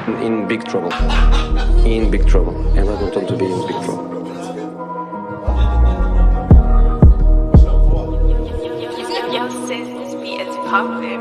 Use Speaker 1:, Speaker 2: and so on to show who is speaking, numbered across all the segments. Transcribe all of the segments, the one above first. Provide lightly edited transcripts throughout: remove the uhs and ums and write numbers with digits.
Speaker 1: in big trouble. In big trouble. And I don't want to be in big trouble.
Speaker 2: Yo, sis, this beat is poppin'.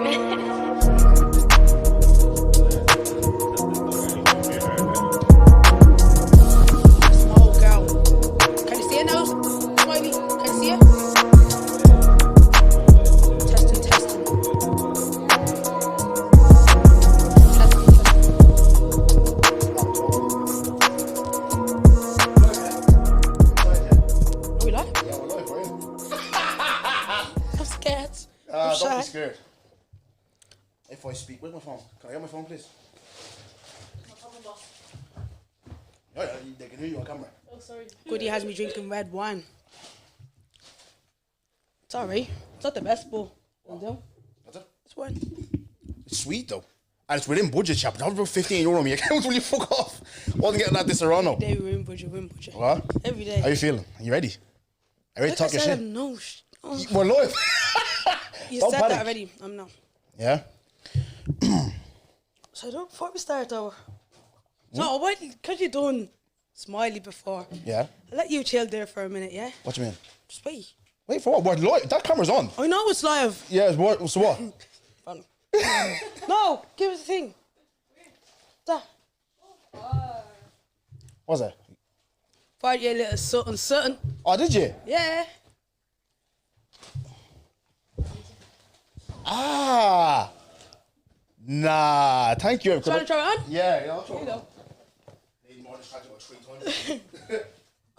Speaker 3: Don't be scared. If I speak, where's my phone? Can I get my phone, please? Yeah, they can hear you on camera.
Speaker 4: Oh, sorry. Goody has me drinking red wine. Sorry, it's not the best, but
Speaker 3: What's it?
Speaker 4: it's wine.
Speaker 3: It's sweet though. And it's within budget, chap. That was about €15 on me. I can't really fuck off. Wasn't getting that this around.
Speaker 4: Every day we're in budget,
Speaker 3: What?
Speaker 4: Every day.
Speaker 3: How you feeling? Are you ready? Are you ready to talk your shit?
Speaker 4: No.
Speaker 3: We're live.
Speaker 4: You
Speaker 3: Don't
Speaker 4: said
Speaker 3: panic.
Speaker 4: that already. I'm not.
Speaker 3: Yeah?
Speaker 4: So before we start though, no, what? Because you done Smiley before.
Speaker 3: Yeah?
Speaker 4: I'll let you chill there for a minute, yeah?
Speaker 3: What do you mean?
Speaker 4: Just wait.
Speaker 3: Wait for what? What? Live? That camera's on.
Speaker 4: I know it's live.
Speaker 3: Yeah, what? So what?
Speaker 4: Fun. No, give us the thing. That.
Speaker 3: What's that?
Speaker 4: Find you a little something.
Speaker 3: Oh, did you?
Speaker 4: Yeah.
Speaker 3: Ah. Nah. Thank you.
Speaker 4: Trying to try it on?
Speaker 3: Yeah, I'll try
Speaker 4: Here
Speaker 3: it
Speaker 4: you
Speaker 3: on.
Speaker 4: go.
Speaker 3: Need more distracted about 3 times.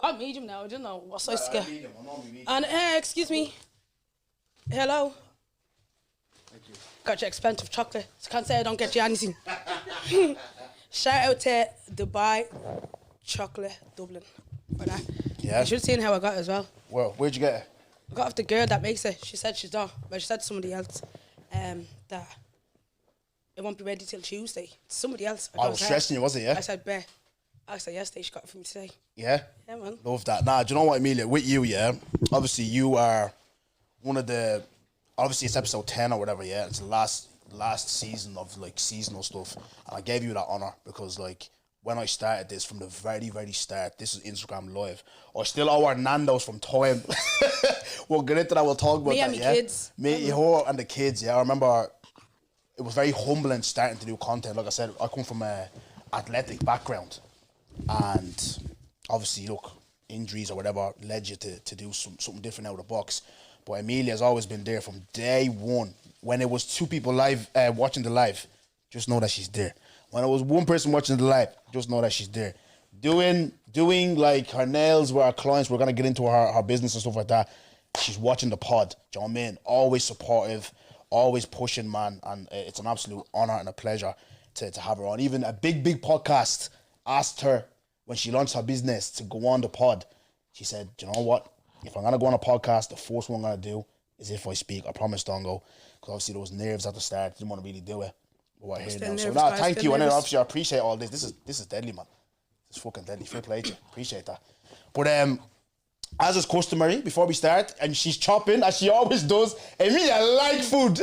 Speaker 4: I'm medium now. I don't know what size to get.
Speaker 3: Medium. I'm normally medium.
Speaker 4: And excuse me. Hello.
Speaker 3: Thank you.
Speaker 4: Got you expensive chocolate. So can't say I don't get you anything. Shout out to Dubai Chocolate Dublin for that.
Speaker 3: Yeah.
Speaker 4: You should have seen how I got it as well.
Speaker 3: Well, where'd you get it?
Speaker 4: I got off the girl that makes it. She said she's not, but she said to somebody else that it won't be ready till Tuesday. Somebody else.
Speaker 3: I was stressing you, was it, yeah?
Speaker 4: I said, "Bet." I said yesterday she got it for me today.
Speaker 3: Yeah?
Speaker 4: Yeah, man.
Speaker 3: Love that. Nah, do you know what, Emilia? With you, yeah? Obviously, you are one of the... Obviously, it's episode 10 or whatever, yeah? It's the last season of, like, seasonal stuff. And I gave you that honour because, like, when I started this, from the very, very start, this is Instagram Live. I still owe our Nando's from time. We'll get into that, we'll talk about
Speaker 4: Me
Speaker 3: that,
Speaker 4: and my
Speaker 3: yeah?
Speaker 4: kids.
Speaker 3: Me, her and the kids, yeah? I remember it was very humbling starting to do content. Like I said, I come from a athletic background. And obviously, look, injuries or whatever led you to do something different out of the box. But Emilia's always been there from day one. When it was 2 people live watching the live, just know that she's there. When it was 1 person watching the live, just know that she's there. Doing like her nails with our clients, we're gonna get into her business and stuff like that. She's watching the pod. Do you know what I mean? Always supportive, always pushing, man. And it's an absolute honor and a pleasure to have her on. Even a big podcast asked her when she launched her business to go on the pod. She said, do you know what? If I'm going to go on a podcast, the first one I'm going to do is if I speak. I promise don't go. Because obviously there was nerves at the start. Didn't want to really do it. But we're here now. So nah, thank you. And then obviously I appreciate all this. This is deadly, man. It's fucking deadly. Fair play to you. Appreciate that. But as is customary, before we start, and she's chopping, as she always does, Emilia like food.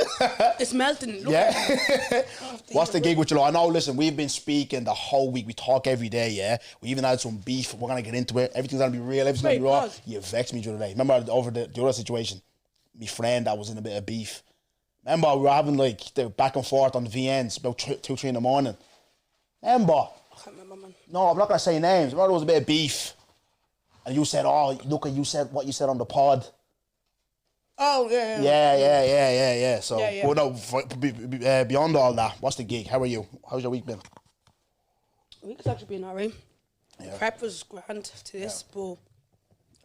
Speaker 4: It's melting. Look.
Speaker 3: Yeah. What's the gig with you? I know, listen, we've been speaking the whole week. We talk every day, yeah? We even had some beef. We're going to get into it. Everything's going to be real. Everything's going to be raw.
Speaker 4: Pause.
Speaker 3: You vexed me the other day. Remember over the other situation? My friend that was in a bit of beef. Remember, we were having like the back and forth on the VNs about 2, 3 in the morning. Remember?
Speaker 4: I can't remember, man.
Speaker 3: No, I'm not going to say names. Remember there was a bit of beef. And you said, oh, look, you said what you said on the pod.
Speaker 4: Oh, yeah.
Speaker 3: Yeah. So,
Speaker 4: Yeah, yeah.
Speaker 3: But no, beyond all that, what's the gig? How are you? How's your week been?
Speaker 4: The week's actually been alright.
Speaker 3: Yeah.
Speaker 4: Prep was grand to this, but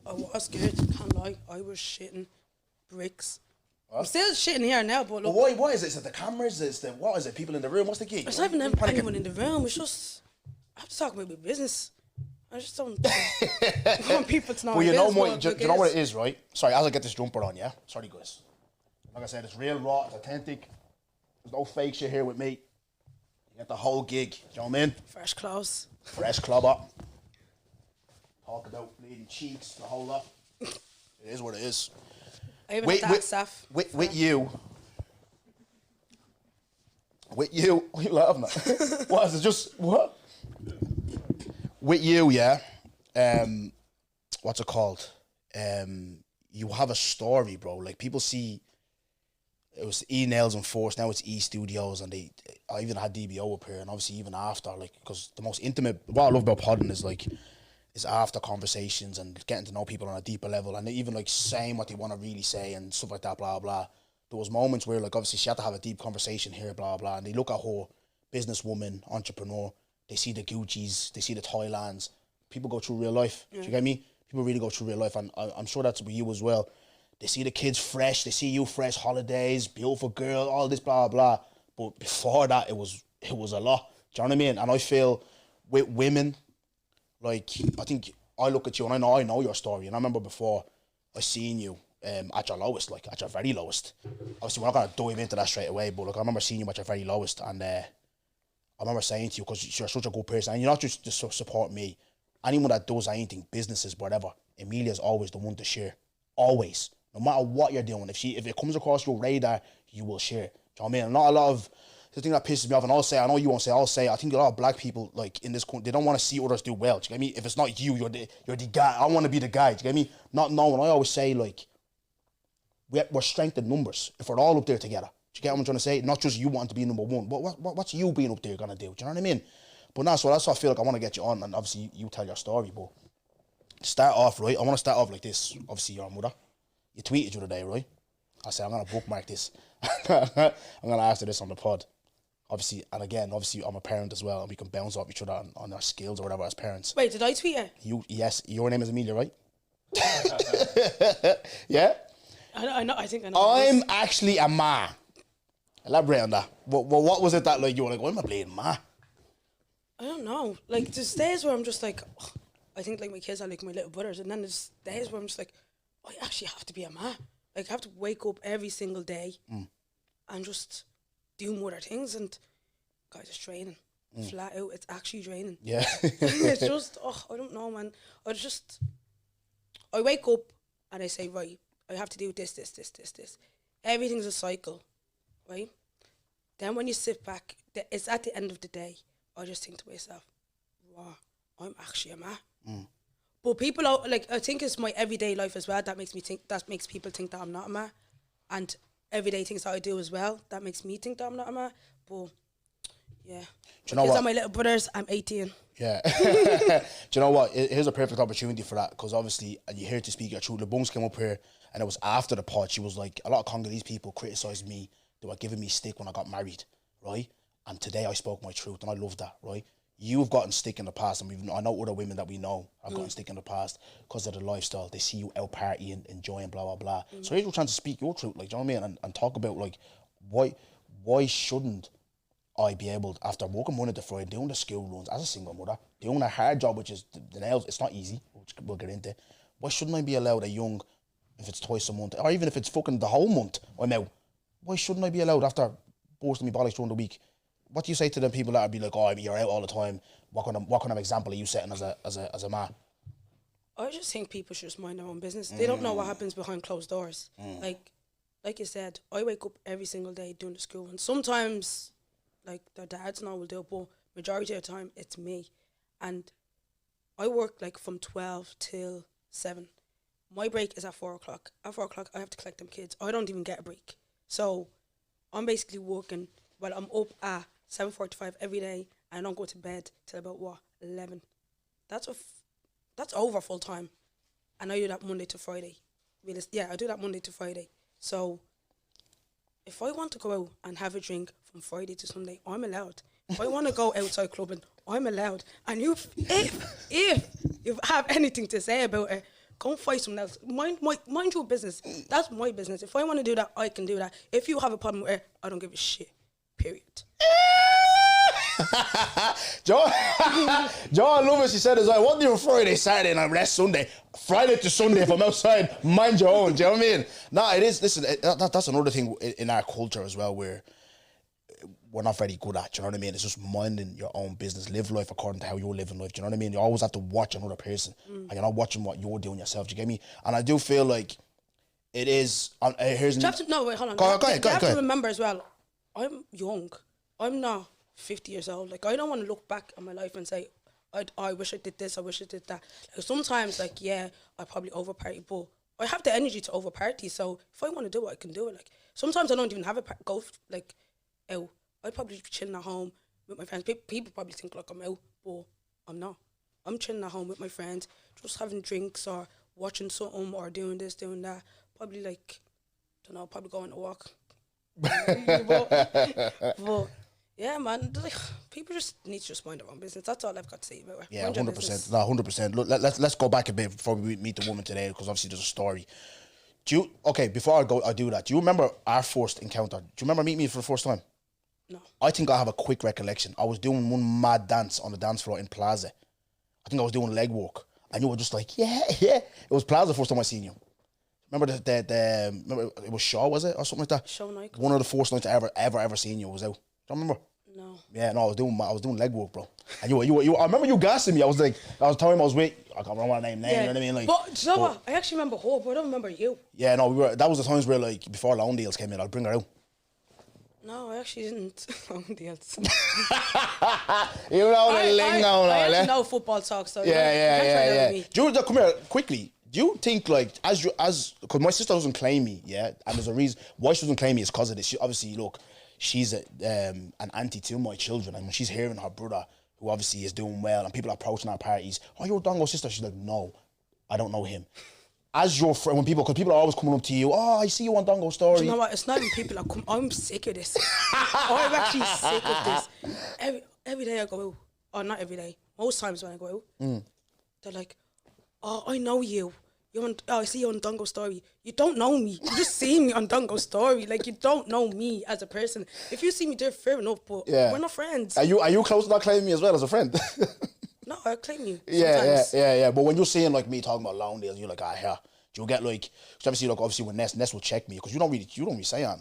Speaker 4: I was scared, can't lie. I was shitting bricks. I'm still shitting here now, but
Speaker 3: But
Speaker 4: look.
Speaker 3: what is it? Is it the cameras? Is it what is it? People in the room? What's the gig?
Speaker 4: It's not even
Speaker 3: Panicking.
Speaker 4: anyone in the room. It's just, I have to talk about my business. I just don't want people to know.
Speaker 3: Well, you
Speaker 4: it
Speaker 3: know
Speaker 4: is
Speaker 3: what?
Speaker 4: what
Speaker 3: Do
Speaker 4: it
Speaker 3: you know what
Speaker 4: is.
Speaker 3: it is, right? Sorry, as I get this jumper on, yeah. Sorry, guys. Like I said, it's real raw, it's authentic. There's no fake shit here with me. You get the whole gig. Do you know what I mean?
Speaker 4: Fresh clothes.
Speaker 3: Fresh clubber. Talk about bleeding cheeks, the whole lot. It is what it is.
Speaker 4: I even had that staff.
Speaker 3: With you, With you, what are you laughing at? What is it? Just what? With you, yeah. What's it called? You have a story, bro. Like people see, it was E Nails and Force. Now it's E Studios, and I even had DBO up here, and obviously even after, like, because the most intimate. What I love about podding is after conversations and getting to know people on a deeper level, and even like saying what they want to really say and stuff like that. Blah blah. There was moments where, like, obviously she had to have a deep conversation here, blah, blah, and they look at her, businesswoman, entrepreneur, they see the Gucci's, they see the Thailands. People go through real life, do you get me? People really go through real life, and I'm sure that's with you as well. They see the kids fresh, they see you fresh, holidays, beautiful girl, all this, blah, blah. But before that, it was a lot, do you know what I mean? And I feel with women, like, I think I look at you and I know your story, and I remember before I seen you, at your lowest, like at your very lowest. Obviously, we're not gonna dive into that straight away, but like I remember seeing you at your very lowest, and I remember saying to you, because you're such a good person, and you're not just to support me. Anyone that does anything, businesses, whatever, Emilia's always the one to share, always, no matter what you're doing. If it comes across your radar, you will share. Do you know what I mean? And not a lot of the thing that pisses me off, and I'll say, I know you won't say, I'll say, I think a lot of black people, like, in this country, they don't want to see others do well. Do you get me? If it's not you, you're the guy. I want to be the guy. Do you get me? Not knowing. I always say, like, we're strength in numbers if we're all up there together. Do you get what I'm trying to say? Not just you wanting to be number one, but what's you being up there gonna do? Do you know what I mean? But now, so that's what I feel like I want to get you on, and obviously you tell your story. But start off, right? I want to start off like this. Obviously, your mother, you tweeted you today, right? I said I'm gonna bookmark this. I'm gonna ask you this on the pod. Obviously, and again, obviously, I'm a parent as well, and we can bounce off each other on our skills or whatever as parents.
Speaker 4: Wait, did I tweet you?
Speaker 3: Yes, your name is Emilia, right? Yeah.
Speaker 4: I know. I think I know.
Speaker 3: I'm actually a ma. Elaborate on that. What was it that, like, you were like, why am I playing ma?
Speaker 4: I don't know. Like, there's days where I'm just like, oh, I think like my kids are like my little brothers, and then there's days where I'm just like, I actually have to be a ma. Like, I have to wake up every single day and just do more things. And guys, it's draining. Flat out, it's actually draining.
Speaker 3: Yeah.
Speaker 4: It's just, I don't know, man. I wake up and I say, right, I have to do this. Everything's a cycle, right? Then when you sit back, it's at the end of the day, I just think to myself, wow, I'm actually a man. But people are, like, I think it's my everyday life as well that makes people think that I'm not a man. And everyday things that I do as well, that makes me think that I'm not a man. But yeah. Do you know what? Are my little brothers, I'm 18.
Speaker 3: Yeah. Do you know what? Here's a perfect opportunity for that, because obviously, and you're here to speak your truth. The Bunks came up here, and it was after the pod. She was like, a lot of Congolese people criticised me. They were giving me stick when I got married, right? And today I spoke my truth, and I love that, right? You've gotten stick in the past, and I know other women that we know have gotten stick in the past because of the lifestyle. They see you out partying, enjoying, blah, blah, blah. So here's your chance to speak your truth, like, do you know what I mean? And talk about, like, why shouldn't I be able, after working Monday to Friday, doing the school runs as a single mother, doing a hard job, which is the nails, it's not easy, which we'll get into. Why shouldn't I be allowed if it's twice a month, or even if it's fucking the whole month I'm out, why shouldn't I be allowed after bursting me bollocks during the week? What do you say to the people that would be like, oh, you're out all the time? What kind of example are you setting as a man?
Speaker 4: I just think people should just mind their own business. They don't know what happens behind closed doors. Like you said, I wake up every single day doing the school, and sometimes, like, their dads now will do it, but majority of the time it's me. And I work like from 12 till 7. My break is at 4 o'clock. At 4 o'clock, I have to collect them kids. I don't even get a break. So I'm basically working while I'm up at 7:45 every day, and I don't go to bed till about 11. That's over full time, and I do that Monday to Friday. I do that Monday to Friday. So if I want to go out and have a drink from Friday to Sunday, I'm allowed. If I want to go outside clubbing, I'm allowed. And if you have anything to say about it, go and find someone else. Mind your business. That's my business. If I want to do that, I can do that. If you have a problem with it, I don't give a shit. Period.
Speaker 3: John Lewis, he said, is like, what do you Friday, Saturday, and I rest Sunday? Friday to Sunday, if I'm outside, mind your own. Do you know what I mean? No, it is. Listen, that's another thing in our culture as well, where we're not very good at. Do you know what I mean? It's just minding your own business. Live life according to how you're living life. Do you know what I mean? You always have to watch another person, and you're not watching what you're doing yourself. Do you get me? And I do feel like it is. Here's
Speaker 4: wait, hold on.
Speaker 3: Go ahead.
Speaker 4: You have to remember as well, I'm young. I'm not 50 years old. Like, I don't want to look back on my life and say, I wish I did this, I wish I did that. Like, sometimes, like, yeah, I probably over party, but I have the energy to over party. So if I want to do it, I can do it. Like, sometimes I don't even have a like, out. I'd probably be chilling at home with my friends. People probably think like I'm out, but I'm not. I'm chilling at home with my friends, just having drinks or watching something or doing this, doing that. Probably like, don't know, probably going to walk. but yeah, man, like, people just need to just mind their own business. That's all I've got to say about it.
Speaker 3: Yeah, 100%. No, 100%. Look, let's go back a bit before we meet the woman today, because obviously there's a story. Before I do that, do you remember our first encounter? Do you remember meeting me for the first time?
Speaker 4: No.
Speaker 3: I think I have a quick recollection. I was doing one mad dance on the dance floor in Plaza. I think I was doing leg work, and you were just like, yeah. It was Plaza the first time I seen you. Remember remember it was Shaw, was it, or something like that?
Speaker 4: Shaw night.
Speaker 3: One of the first nights I ever seen you was out. Do you remember?
Speaker 4: No.
Speaker 3: Yeah, no, I was doing leg work, bro. And you I remember you gassing me. I was telling him I was with. I can't remember my name.
Speaker 4: Yeah.
Speaker 3: You know what I mean? Like,
Speaker 4: but do you know what? I actually remember her, but I don't remember you.
Speaker 3: Yeah, no, that was the times where, like, before loan deals came in, I'd bring her out.
Speaker 4: No, I actually didn't. Loan deals.
Speaker 3: You know the lingo,
Speaker 4: I actually know football talk, so
Speaker 3: yeah. Do you, come here quickly? Do you think, like, because my sister doesn't claim me, yeah, and there's a reason why she doesn't claim me is because of this. She, obviously, look, she's an auntie to my children, and when she's hearing her brother, who obviously is doing well, and people are approaching our parties, oh, you're Dongo's sister. She's like, no, I don't know him. As your friend, because people are always coming up to you, oh, I see you on Dongo's story.
Speaker 4: Do you know what? It's not even people that come. I'm sick of this. I'm actually sick of this. Every day I go out, or not every day, most times when I go out, they're like, oh, I know you. I see you on Dongo's story. You don't know me. You just see me on Dongo's story. Like, you don't know me as a person. If you see me there, fair enough, but we're not friends.
Speaker 3: Are you close to not claiming me as well as a friend?
Speaker 4: No, I claim you.
Speaker 3: Yeah. But when you're seeing, like, me talking about loan deals, you're like, yeah. Do you get, like, cause obviously when Ness will check me, because you don't really say on.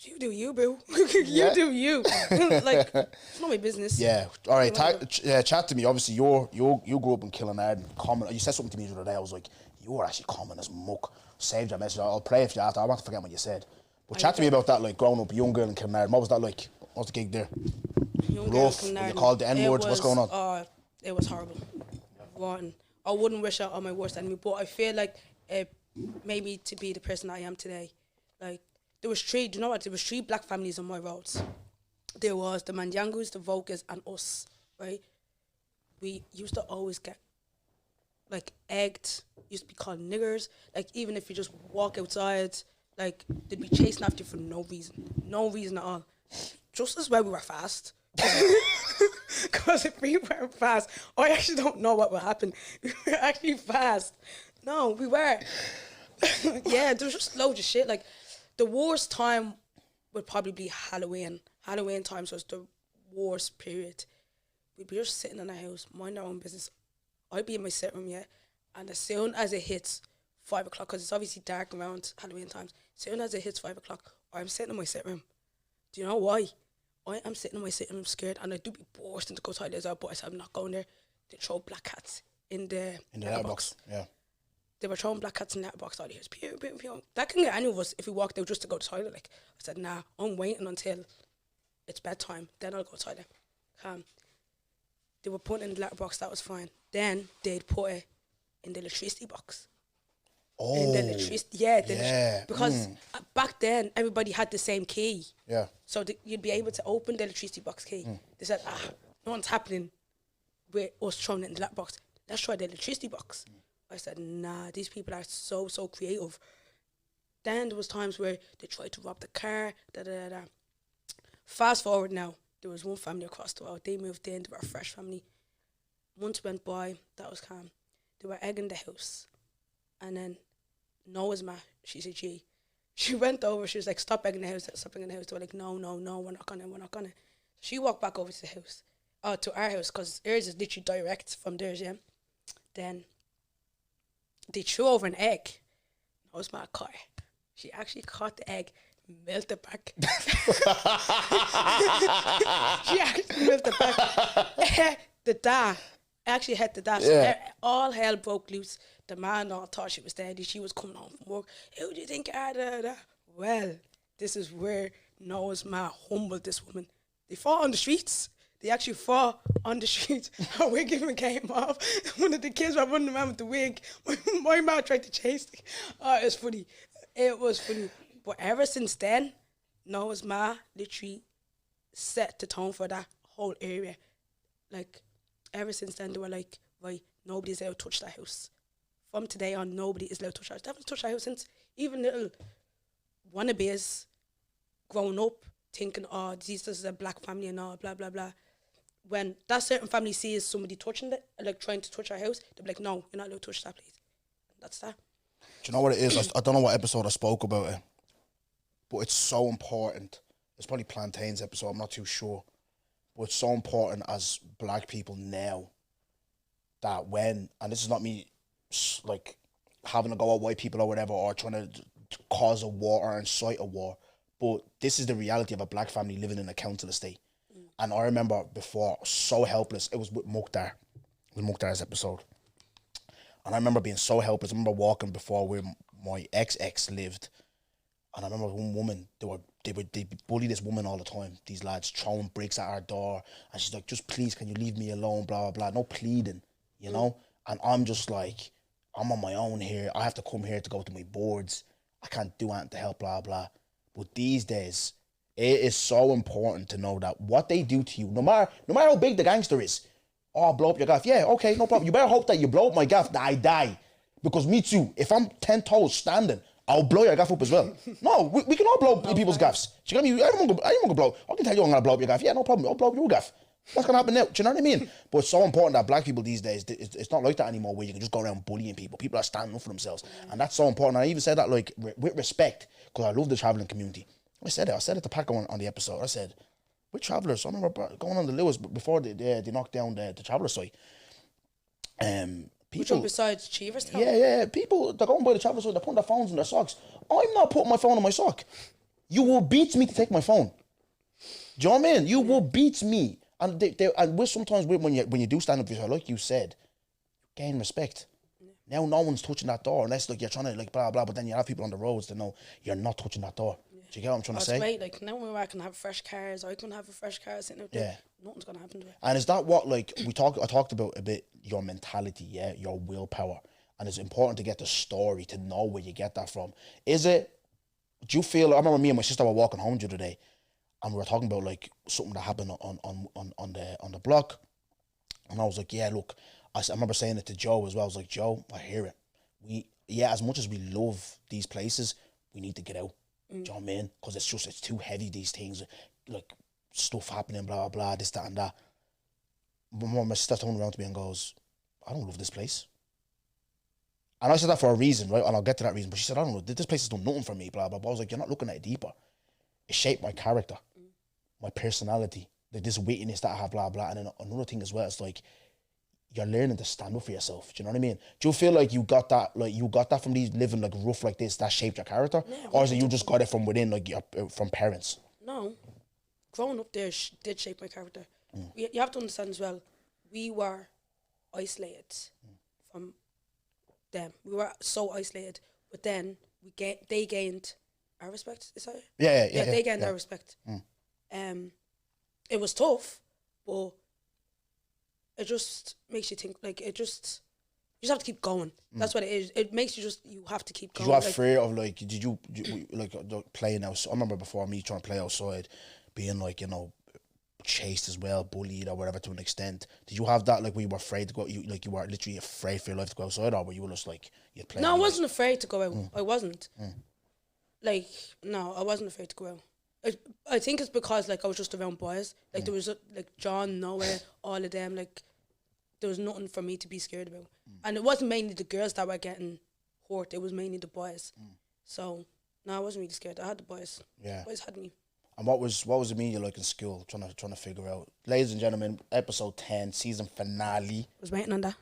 Speaker 4: You do you, boo. You do you. Like, it's not my business.
Speaker 3: Yeah. All right. Chat to me. Obviously, you grew up in Killinard. Common. You said something to me the other day. I was like, you were actually common as muck. Saved your message. I'll play if you after. I want to forget what you said. But chat to me about that, like, growing up a young girl in Killinard. What was that like? What was the gig there?
Speaker 4: Young girl in
Speaker 3: Rough.
Speaker 4: Killinard.
Speaker 3: You called the N-words. What's going on?
Speaker 4: It was horrible. Rotten. I wouldn't wish it on my worst enemy, but I feel like it made me to be the person I am today. Like, there was three black families on my roads. There was the Manyangus, the Vokas, and us, right? We used to always get, like, egged, used to be called niggers. Like, even if you just walk outside, like, they'd be chasing after you for no reason at all. Just as well we were fast. Because if we weren't fast, I actually don't know what would happen. We were actually fast. No, we were. Yeah, there was just loads of shit. Like, the worst time would probably be Halloween. Halloween times was the worst period. We'd be just sitting in our house, mind our own business. I'd be in my sit room, yeah, and as soon as it hits 5 o'clock, because it's obviously dark around Halloween times, as soon as it hits 5 o'clock, I'm sitting in my sit room. Do you know why? I am sitting in my sit room scared, and I do be bursting to go to the toilet as well, but I said I'm not going there. They throw black cats in the letterbox.
Speaker 3: Yeah.
Speaker 4: They were throwing black cats in the letterbox. All here's pew, pew, pew. That can get any of us if we walked out just to go to the toilet. Like, I said, nah, I'm waiting until it's bedtime, then I'll go to the toilet. They were putting it in the letterbox, that was fine. Then they'd put it in the electricity box.
Speaker 3: Oh.
Speaker 4: In the electricity, because back then everybody had the same key.
Speaker 3: Yeah.
Speaker 4: So you'd be able to open the electricity box key. They said, no one's happening with us throwing it in the letterbox. Let's try the electricity box. I said, nah, these people are so creative. Then there was times where they tried to rob the car, Fast forward now, there was one family across the road. They moved in, they were a fresh family. Months went by, that was calm. They were egging the house. And then Noah's ma, she's a G. She went over, she was like, stop egging the house, stop egging the house. They were like, no, we're not gonna. She walked back over to the house, to our house, because ours is literally direct from theirs, yeah. Then they threw over an egg. Noah's ma caught her. She actually caught the egg, melted back. She actually melted back. The dad actually hit the dad. So all hell broke loose. The man all thought she was dead. She was coming home from work. Who do you think? Well, this is where Noah's ma humbled this woman. They fought on the streets. They actually fought on the street. A wig even came off. One of the kids were running around with the wig. My mom tried to chase it. Oh, it was funny. It was funny. But ever since then, Noah's ma literally set the tone for that whole area. Like, ever since then, they were like, right, nobody's allowed to touch that house. From today on, nobody is allowed to touch that house. They haven't touched that house since even little wannabes growing up thinking, oh, this is a black family and all, blah, blah, blah. When that certain family sees somebody touching it, like trying to touch our house, they'll be like, no, you're not allowed to touch that place. That's that.
Speaker 3: Do you know what it is? I don't know what episode I spoke about it, but it's so important. It's probably Plantain's episode, I'm not too sure. But it's so important as black people now that when, and this is not me like having to go at white people or whatever, or trying to cause a war or incite a war, but this is the reality of a black family living in a council estate. And I remember before, so helpless. It was with Mukhtar. It was Mukhtar's episode. And I remember being so helpless. I remember walking before where my ex lived. And I remember one woman, they bully this woman all the time. These lads throwing bricks at our door. And she's like, just please, can you leave me alone, blah, blah, blah. No pleading, you know? And I'm just like, I'm on my own here. I have to come here to go to my boards. I can't do anything to help, blah, blah. But these days, it is so important to know that what they do to you, no matter how big the gangster is, oh, blow up your gaff. Yeah, okay, no problem. You better hope that you blow up my gaff, that I die. Because me too, if I'm 10 toes standing, I'll blow your gaff up as well. No, we can all blow up people's gaffs. Do you know what I mean? Anyone can blow. I can tell you I'm going to blow up your gaff. Yeah, no problem. I'll blow up your gaff. That's going to happen now. Do you know what I mean? But it's so important that black people these days, it's not like that anymore where you can just go around bullying people. People are standing up for themselves. And that's so important. I even said that like with respect because I love the traveling community. I said it to Paco on the episode. I said, we're travellers. I remember going on the Lewis before they knocked down the traveller site. People,
Speaker 4: which one besides Cheevers Town?
Speaker 3: Yeah. People, they're going by the traveller site, they're putting their phones in their socks. I'm not putting my phone in my sock. You will beat me to take my phone. Do you know what I mean? You will beat me. And and sometimes when you do stand up for yourself, like you said, you gain respect. Now no one's touching that door unless like you're trying to like blah blah, but then you have people on the roads that know you're not touching that door. Do you get what I'm trying to say?
Speaker 4: Great. Like now when I can have fresh cars, I can have a fresh car sitting out there.
Speaker 3: Yeah.
Speaker 4: Nothing's gonna happen to it.
Speaker 3: And is that what like I talked about a bit your mentality, yeah, your willpower, and it's important to get the story to know where you get that from. Is it? Do you feel? I remember me and my sister were walking home the other day, and we were talking about like something that happened on the block, and I was like, yeah, look. I remember saying it to Joe as well. I was like, Joe, I hear it. As much as we love these places, we need to get out. Do you know what I mean? Because it's too heavy, these things. Like, stuff happening, blah, blah, blah, this, that, and that. But my sister turned around to me and goes, I don't love this place. And I said that for a reason, right? And I'll get to that reason. But she said, I don't know, this place has done nothing for me, blah, blah, blah. I was like, you're not looking at it deeper. It shaped my character, my personality, like this wittiness that I have, blah, blah. And then another thing as well, it's like, you're learning to stand up for yourself. Do you know what I mean? Do you feel like you got that from these living like rough like this that shaped your character, or is it you just got it from within, like from parents?
Speaker 4: No, growing up there did shape my character. You have to understand as well. We were isolated from them. We were so isolated, but then they gained our respect. Is that it?
Speaker 3: Yeah.
Speaker 4: They gained our respect. It was tough, but it just makes you think, like, you just have to keep going. That's what it is. It makes you have to keep going.
Speaker 3: Did you have fear of, like, did you like, playing outside? I remember before me trying to play outside, being, like, you know, chased as well, bullied or whatever to an extent. Did you have that, like, where you were afraid to go, you were literally afraid for your life to go outside, or were you just, like, you'd play?
Speaker 4: No, I wasn't afraid to go out. I wasn't. Like, no, I wasn't afraid to go out. I think it's because, like, I was just around boys. Like, there was, like, John, Noah, all of them. Like, there was nothing for me to be scared about. And it wasn't mainly the girls that were getting hurt. It was mainly the boys. So, no, I wasn't really scared. I had the boys.
Speaker 3: Yeah.
Speaker 4: Boys had me.
Speaker 3: And what was Emilia like in school, trying to figure out? Ladies and gentlemen, episode 10, season finale.
Speaker 4: I was waiting on that.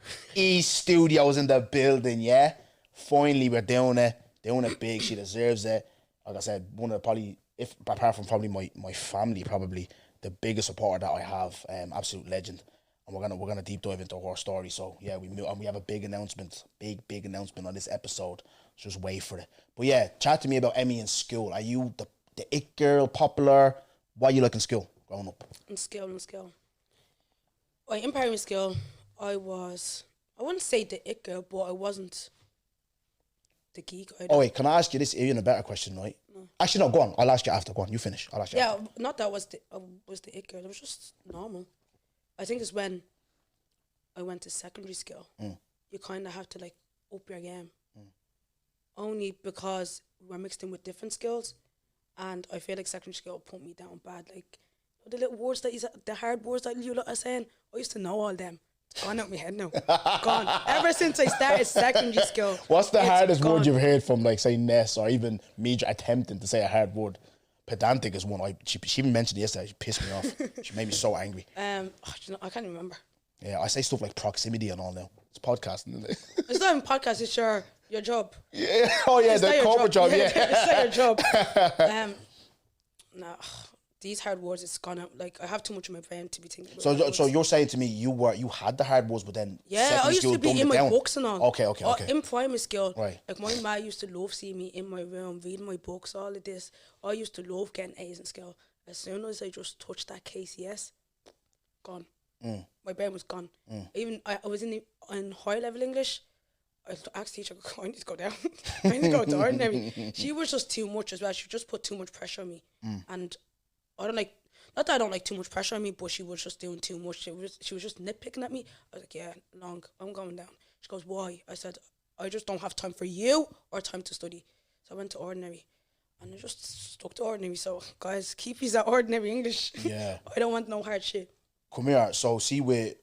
Speaker 3: Studios in the building, yeah? Finally, we're doing it big. She deserves it. Like I said, one of the probably, if apart from probably my family, probably the biggest supporter that I have, absolute legend. And we're gonna deep dive into her story. So yeah, we have a big announcement on this episode. So just wait for it. But yeah, chat to me about Emmy in school. Are you the it girl, popular? What you like in school? growing up?
Speaker 4: In skill. In primary school, I wouldn't say the it girl, but I wasn't the geek either.
Speaker 3: Oh wait, can I ask you this even a better question, right? No. Actually, no, go on. I'll ask you after. Go on, you finish. I'll ask you after.
Speaker 4: Not that I was the it girl. It was just normal. I think it's when I went to secondary school, you kind of have to like up your game. Only because we're mixed in with different skills, and I feel like secondary school put me down bad. Like the little words the hard words that you lot are saying, I used to know all them. It's gone out my head now. Gone. Ever since I started secondary school.
Speaker 3: What's the hardest word you've heard from, like, say, Ness, or even me attempting to say a hard word? Pedantic is one. She even mentioned it yesterday. She pissed me off. She made me so angry.
Speaker 4: I can't remember.
Speaker 3: Yeah, I say stuff like proximity and all now. It's podcasting, isn't it?
Speaker 4: It's not even podcast. It's your job.
Speaker 3: Yeah. Oh yeah, the corporate job. Yeah.
Speaker 4: It's not your job. No, these hard words, it's gone out. Like, I have too much in my brain to be thinking about. So you're saying to me you had the hard words, but then I used to be in my books and all.
Speaker 3: Okay.
Speaker 4: In primary school,
Speaker 3: right.
Speaker 4: Like, my ma used to love seeing me in my room reading my books, all of this. I used to love getting A's in school. As soon as I just touched that KCS, gone. My brain was gone. Even I was in high level English. I asked teacher, I need to go down. I need to go to ordinary. She was just too much as well. She just put too much pressure on me. And I don't like, not that I don't like too much pressure on me, but she was just doing too much. She was just nitpicking at me. I was like, yeah, I'm going down. She goes, why? I said, I just don't have time for you or time to study. So I went to ordinary. And I just stuck to ordinary. So guys, keep these at ordinary English.
Speaker 3: Yeah.
Speaker 4: I don't want no hard shit.
Speaker 3: Come here. So see, we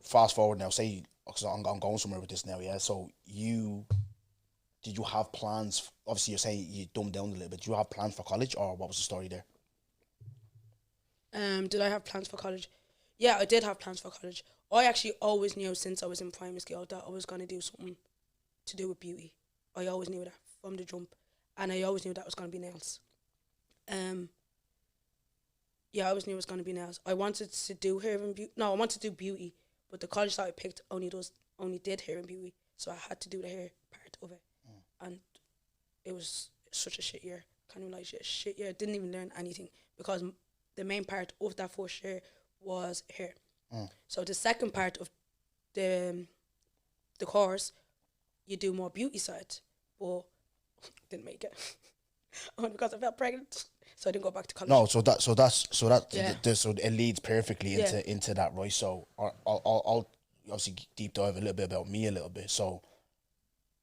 Speaker 3: fast forward now. Say, because I'm going somewhere with this now. Yeah. So did you have plans? Obviously, you're saying you dumbed down a little bit. Did you have plans for college, or what was the story there?
Speaker 4: Did I have plans for college? Yeah, I did have plans for college. I actually always knew since I was in primary school that I was going to do something to do with beauty. I always knew that from the jump, and I always knew that was going to be nails. Yeah, I always knew it was going to be nails. I wanted to do hair and beauty. No, I wanted to do beauty, but the college that I picked only did hair and beauty, so I had to do the hair part of it, and it was such a shit year. Can't even lie, shit year. Didn't even learn anything because the main part of that first year was hair. So the second part of the course, you do more beauty side, but didn't make it only because I felt pregnant. So I didn't go back to college. No, so it leads perfectly into that, right? So I'll obviously deep dive a little bit about me a little bit. So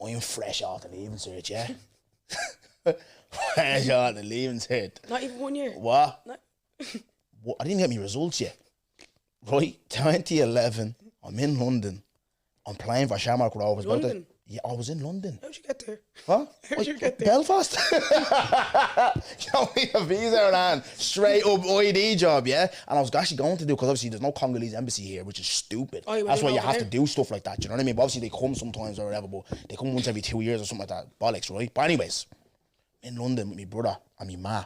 Speaker 4: I'm fresh out of leaving cert, yeah. Fresh out of leaving cert. Not even 1 year. What? What? I didn't get my results yet. Right, 2011. I'm in London. I'm playing for Shamrock Rovers. London. Yeah, I was in London. How'd you get there? Huh? How'd you get there? Belfast. Got me a visa in hand. Straight up ID job, yeah? And I was actually going to do, because obviously there's no Congolese embassy here, which is stupid. That's why you have to do stuff like that, do you know what I mean? But obviously they come sometimes or whatever, but they come once every 2 years or something like that. Bollocks, right? But anyways, in London with my brother and my ma.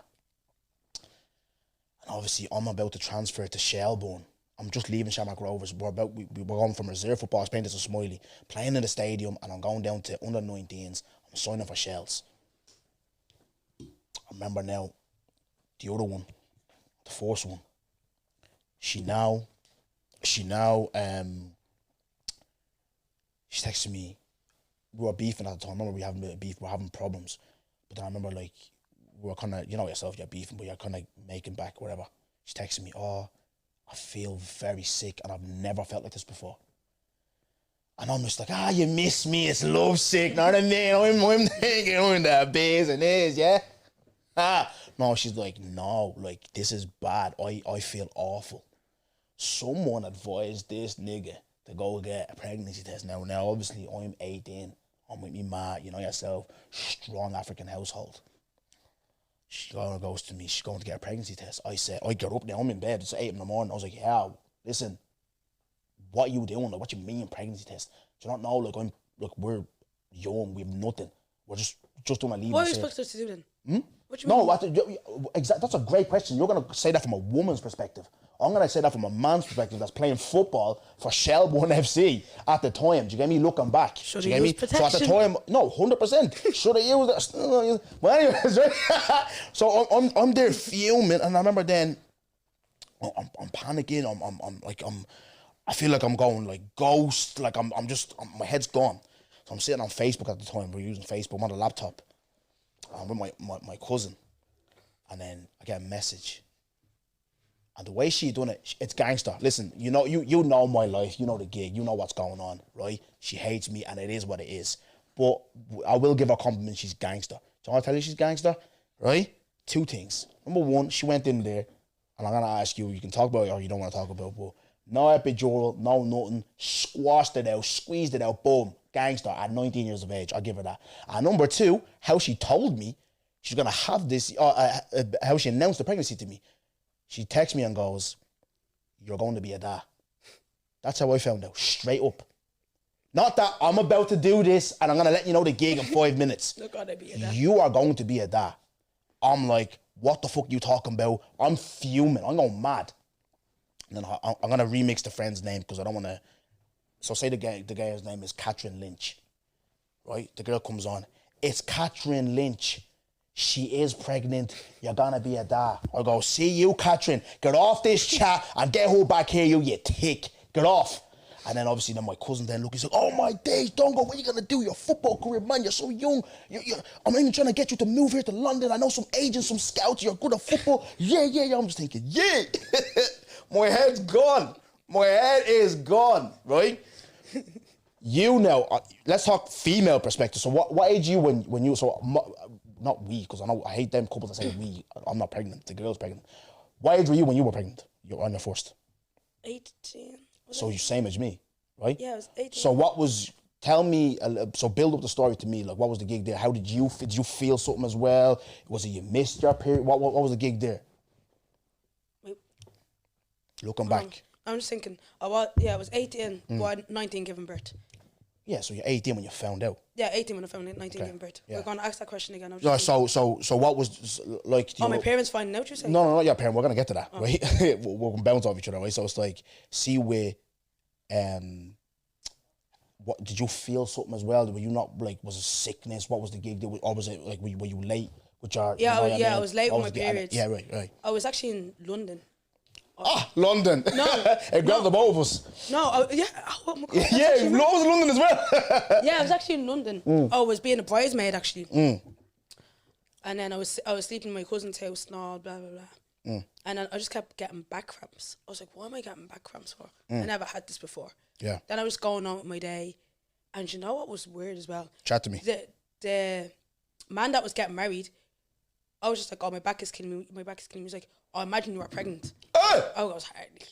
Speaker 4: And obviously I'm about to transfer to Shelbourne. I'm just leaving Shamrock Rovers. We're going from reserve football, Spain to Smiley, playing in the stadium, and I'm going down to under 19s. I'm signing for Shells. I remember now, the other one, the first one. She texted me. We were beefing at the time. I remember we having a bit of beef. We were having problems. But then I remember, like, we were kind of, you know yourself, you're beefing, but you're kind of making back, whatever. She texted me, oh, I feel very sick and I've never felt like this before. And I'm just like, you miss me, it's love sick, know what I mean? I'm thinking, I'm in the business, yeah? No, she's like, no, like, this is bad. I feel awful. Someone advised this nigga to go get a pregnancy test. Now, obviously, I'm 18. I'm with me ma, you know yourself, strong African household. She goes to me, she's going to get a pregnancy test. I said, I get up now, I'm in bed, it's 8 in the morning. I was like, yeah, listen, what are you doing? Like, what you mean pregnancy test? Do you not know, like, we're young, we have nothing. We're just doing a leave. What are you supposed to do then? What you mean? That's a great question. You're going to say that from a woman's perspective. I'm going to say that from a man's perspective that's playing football for Shelbourne FC at the time. Do you get me? Looking back. Should have used protection. So at the time, no, 100%. Should have used that. Well, anyways, right? So I'm there fuming, and I remember then
Speaker 3: I'm panicking. I feel like I'm going like ghost. Like my head's gone. So I'm sitting on Facebook at the time. We're using Facebook. I'm on the laptop. I'm with my cousin, and then I get a message. And the way she done it, it's gangster. Listen, you know my life. You know the gig. You know what's going on, right? She hates me, and it is what it is. But I will give her a compliment. She's gangster. So I tell you she's gangster, right? 2 things. Number 1, she went in there, and I'm gonna ask you. You can talk about it or you don't want to talk about it, but no epidural, no nothing. Squashed it out, squeezed it out. Boom, gangster. At 19 years of age, I'll give her that. And number 2, how she told me she's gonna have this. How she announced the pregnancy to me. She texts me and goes, "You're going to be a dad." That's how I found out, straight up. Not that I'm about to do this and I'm going to let you know the gig in 5 minutes.
Speaker 4: You're gonna be a dad.
Speaker 3: You are going to be a dad. I'm like, what the fuck are you talking about? I'm fuming. I'm going mad. And then I'm going to remix the friend's name because I don't want to. So say the guy's name is Catherine Lynch. Right? The girl comes on. It's Catherine Lynch. She is pregnant. You're gonna be a dad. I go, see you, Catherine. Get off this chat and get her back here, you tick. Get off. And then obviously then my cousin then look, he's like, oh my days, don't go. What are you gonna do? Your football career, man. You're so young. I'm even trying to get you to move here to London. I know some agents, some scouts. You're good at football. Yeah. I'm just thinking, yeah. My head's gone. My head is gone, right? You know, let's talk female perspective. So what age are you when you, so not we, because I hate them couples that say we. I'm not pregnant. The girl's pregnant. What age were you when you were pregnant? You're on your first.
Speaker 4: 18.
Speaker 3: So you're same as me, right?
Speaker 4: Yeah, I was 18.
Speaker 3: So what was? Tell me. So build up the story to me. Like, what was the gig there? How did you feel something as well? Was it you missed your period? What was the gig there?
Speaker 4: Wait.
Speaker 3: Looking back.
Speaker 4: I'm just thinking. I was 18, but 19 giving birth.
Speaker 3: Yeah, so you're 18 when you found out.
Speaker 4: Yeah, 18 when I found it, 19 giving birth.
Speaker 3: Yeah.
Speaker 4: We're going to ask that question again.
Speaker 3: No, so what was like?
Speaker 4: My parents finding out, you're saying?
Speaker 3: No, not your parents. We're gonna get to that, right? We're gonna bounce off each other, right? So it's like, see where, what did you feel something as well? Were you not like, was it sickness? What was the gig? Or was it like, were you late with your?
Speaker 4: Yeah,
Speaker 3: you know
Speaker 4: I was late with my periods.
Speaker 3: Yeah, right.
Speaker 4: I was actually in London.
Speaker 3: London.
Speaker 4: No,
Speaker 3: it grabbed the both of us.
Speaker 4: No, oh my God.
Speaker 3: Yeah, I was in London as well.
Speaker 4: Yeah, I was actually in London. I was being a bridesmaid actually. And then I was sleeping in my cousin's house and all blah blah blah. And then I just kept getting back cramps. I was like, what am I getting back cramps for? I never had this before.
Speaker 3: Yeah.
Speaker 4: Then I was going on with my day, and you know what was weird as well?
Speaker 3: Chat to me.
Speaker 4: The man that was getting married, I was just like, oh, my back is killing me. My back is killing me. He was like, oh, imagine you were pregnant. I was hardly.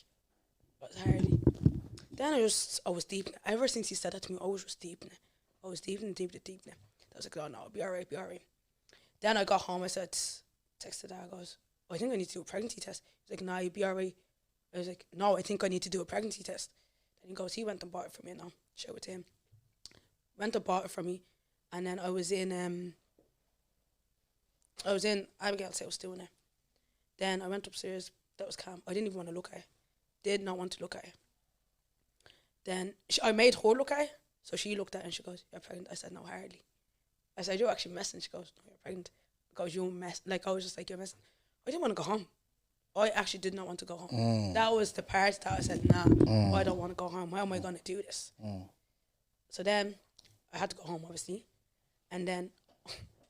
Speaker 4: Then I was deep in it. Ever since he said that to me, I was just deep in it. I was deep in it. I was like, oh no, I'll be alright. Then I got home, I texted dad, I goes, I think I need to do a pregnancy test. He's like, nah, you'll be alright. I was like, no, I think I need to do a pregnancy test. Then he goes, he went and bought it for me now. Show it to him. Went and bought it for me. And then I was in Abigail's house doing it. Then I went upstairs. That was calm. I didn't even want to look at it. Did not want to look at it. Then I made her look at it. So she looked at it and she goes, you're pregnant. I said, no, hardly. I said, you're actually messing. She goes, no, you're pregnant. I goes, you mess. Like, I was just like, you're messing. I didn't want to go home. I actually did not want to go home. That was the part that I said, nah, I don't want to go home. How am I going to do this? So then I had to go home, obviously. And then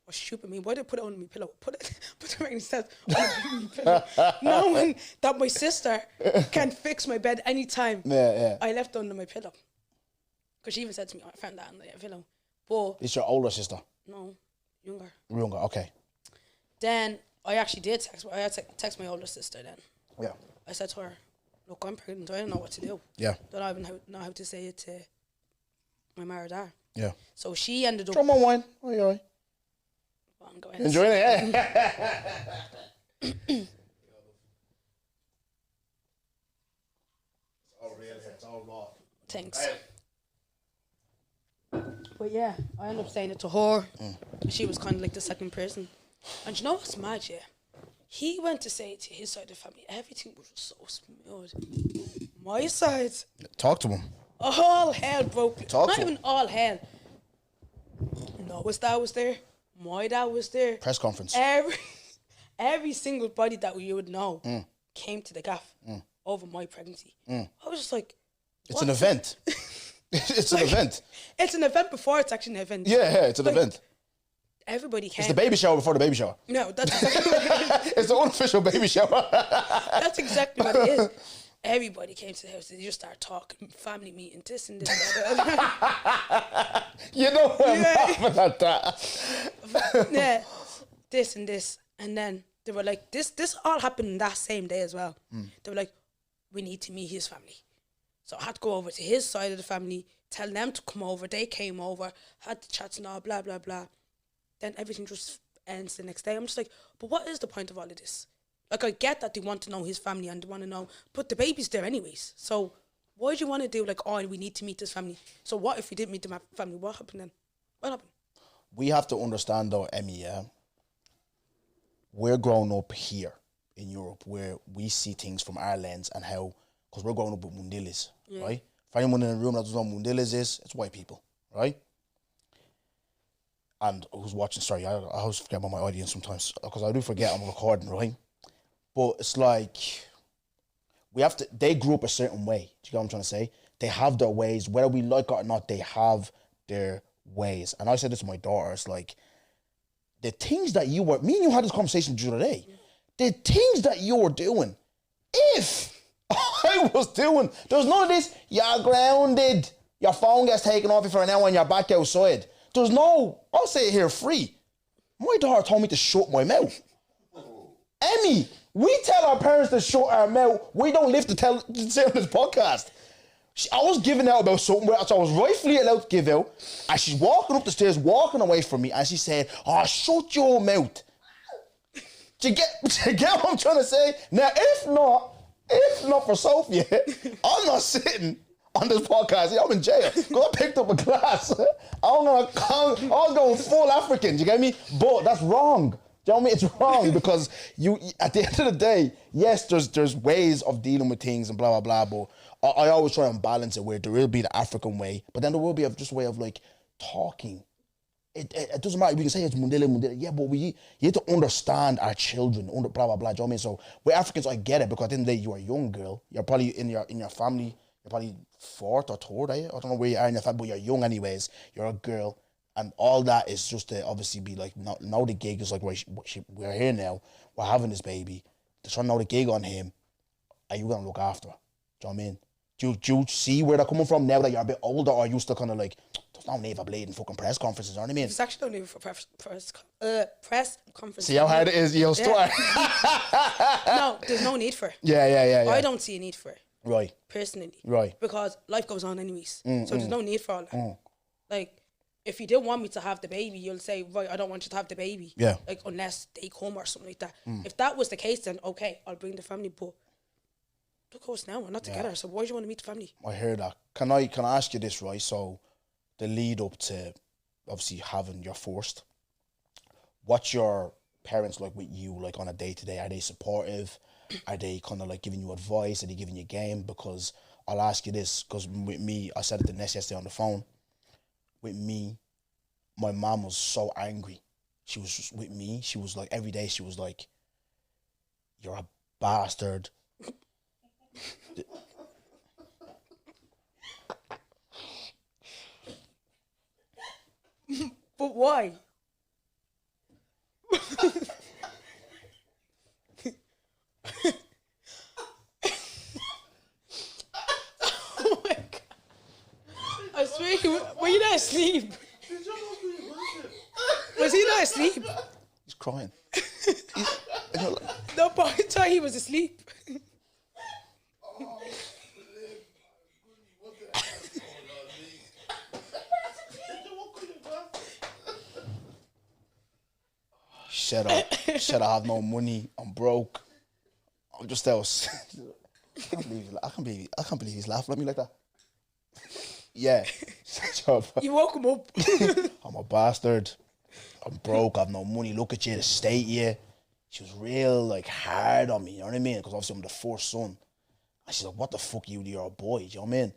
Speaker 4: was stupid me. Why did I put it on my pillow? Put the pregnancy test on my pillow. Knowing that my sister can fix my bed anytime.
Speaker 3: Yeah.
Speaker 4: I left it under my pillow. Because she even said to me, I found that under your pillow. But
Speaker 3: It's your older sister?
Speaker 4: no, younger.
Speaker 3: Younger, okay.
Speaker 4: Then I actually did text. I had to text my older sister then.
Speaker 3: Yeah.
Speaker 4: I said to her, look, I'm pregnant. I don't know what to do.
Speaker 3: Yeah.
Speaker 4: Don't even know how to say it to my mother or dad.
Speaker 3: Yeah.
Speaker 4: So she ended up...
Speaker 3: Drum on wine. Oh, you're all right.
Speaker 4: I'm going
Speaker 3: Enjoying it, yeah? It's all real here. It's all raw.
Speaker 4: Thanks. But yeah, I ended up saying it to her. She was kind of like the second person. And you know what's mad, yeah? He went to say it to his side of the family. Everything was just so smooth. My side,
Speaker 3: Talk to him.
Speaker 4: all hell broke loose.
Speaker 3: Talk
Speaker 4: Not
Speaker 3: to him.
Speaker 4: even all hell. Noah's dad was there. My dad was there.
Speaker 3: Press conference.
Speaker 4: Every single body that you would know came to the gaff over my pregnancy. I was just like,
Speaker 3: it's an event. It's an event.
Speaker 4: It's an event before it's actually an event.
Speaker 3: Yeah, it's an event.
Speaker 4: Everybody came.
Speaker 3: It's the baby shower before the baby shower.
Speaker 4: No, that's exactly what it is.
Speaker 3: It's the unofficial baby shower.
Speaker 4: That's exactly what it is. Everybody came to the house. They just start talking, family meeting, this and this.
Speaker 3: You know what I'm laughing at that.
Speaker 4: Yeah, this and this. And then they were like, this all happened that same day as well. They were like, we need to meet his family. So I had to go over to his side of the family, tell them to come over. They came over, had the chats and all, blah, blah, blah. Then everything just ends the next day. I'm just like, but what is the point of all of this? Like, I get that they want to know his family and they want to know, but the baby's there anyways. So why do you want to do like, oh, we need to meet this family? So what if we didn't meet the family? What happened then? What happened?
Speaker 3: We have to understand though, Emmy, yeah? We're growing up here in Europe where we see things from our lens and how, because we're growing up with Mundilis, right? For anyone in the room that doesn't know what Mundilis is, it's white people, right? And who's watching, sorry, I always forget about my audience sometimes, because I do forget I'm recording, right? But it's like, they grew up a certain way. Do you get what I'm trying to say? They have their ways, whether we like it or not, they have their ways. And I said this to my daughter, it's like, the things that me and you had this conversation the other day, the things that you were doing, if I was doing, there's none of this, you're grounded, your phone gets taken off you for an hour and you're back outside. There's no, I'll say it here free. My daughter told me to shut my mouth. Emmy, we tell our parents to shut our mouth. We don't live to say on this podcast. I was giving out about something which I was rightfully allowed to give out. And she's walking up the stairs, walking away from me, and she said, oh, shut your mouth. Do you get what I'm trying to say? Now, if not for Sophia, I'm not sitting on this podcast. I'm in jail. Because I picked up a glass. I was going full African. Do you get me? But that's wrong. Do you know what I mean? It's wrong because you, at the end of the day, yes, there's ways of dealing with things and blah, blah, blah, but I always try and balance it where there will be the African way, but then there will be just a way of like talking. It doesn't matter. We can say it's Mundele. Yeah, but you have to understand our children, blah, blah, blah. Do you know what I mean? So we're Africans, I get it, because at the end of the day, you're a young girl. You're probably in your family, you're probably fourth or third, are you? I don't know where you are in your family, but you're young anyways. You're a girl. And all that is just to obviously be like, now the gig is like, we're here now, we're having this baby. They're trying to know the gig on him. Are you going to look after her? Do you know what I mean? Do you see where they're coming from now that you're a bit older, or are you still kind of like, there's no need for bleeding fucking press conferences, you know what I mean?
Speaker 4: There's actually no need for press conferences.
Speaker 3: See how hard it is? You'll start.
Speaker 4: No, there's no need for it.
Speaker 3: Yeah.
Speaker 4: I don't see a need for it.
Speaker 3: Right.
Speaker 4: Personally.
Speaker 3: Right.
Speaker 4: Because life goes on anyways. So there's no need for all that. Like, if you didn't want me to have the baby, you'll say, right, I don't want you to have the baby.
Speaker 3: Yeah.
Speaker 4: Like, unless they come or something like that. If that was the case, then okay, I'll bring the family. But look at us now, we're not together. So why do you want to meet the family?
Speaker 3: I hear that. Can I ask you this, right? So the lead up to obviously having your first, what's your parents like with you, like on a day-to-day? Are they supportive? Are they kind of like giving you advice? Are they giving you game? Because I'll ask you this, because with me, I said it to Ness yesterday on the phone. With me, my mom was so angry. She was just with me. She was like, every day she was like, you're a bastard.
Speaker 4: But why? Oh my God. I swear, were you not asleep? Was he not asleep?
Speaker 3: He's crying.
Speaker 4: No, but I thought he was asleep.
Speaker 3: Shut up. I have no money. I'm broke. I'm just else. I can't believe he's laughing at me like that. Yeah. Shut up.
Speaker 4: You woke him up.
Speaker 3: I'm a bastard. I'm broke. I have no money. Look at you, the state you. She was real like hard on me, you know what I mean? Because obviously I'm the first son. And she's like, what the fuck you're a boy, do you know what I mean?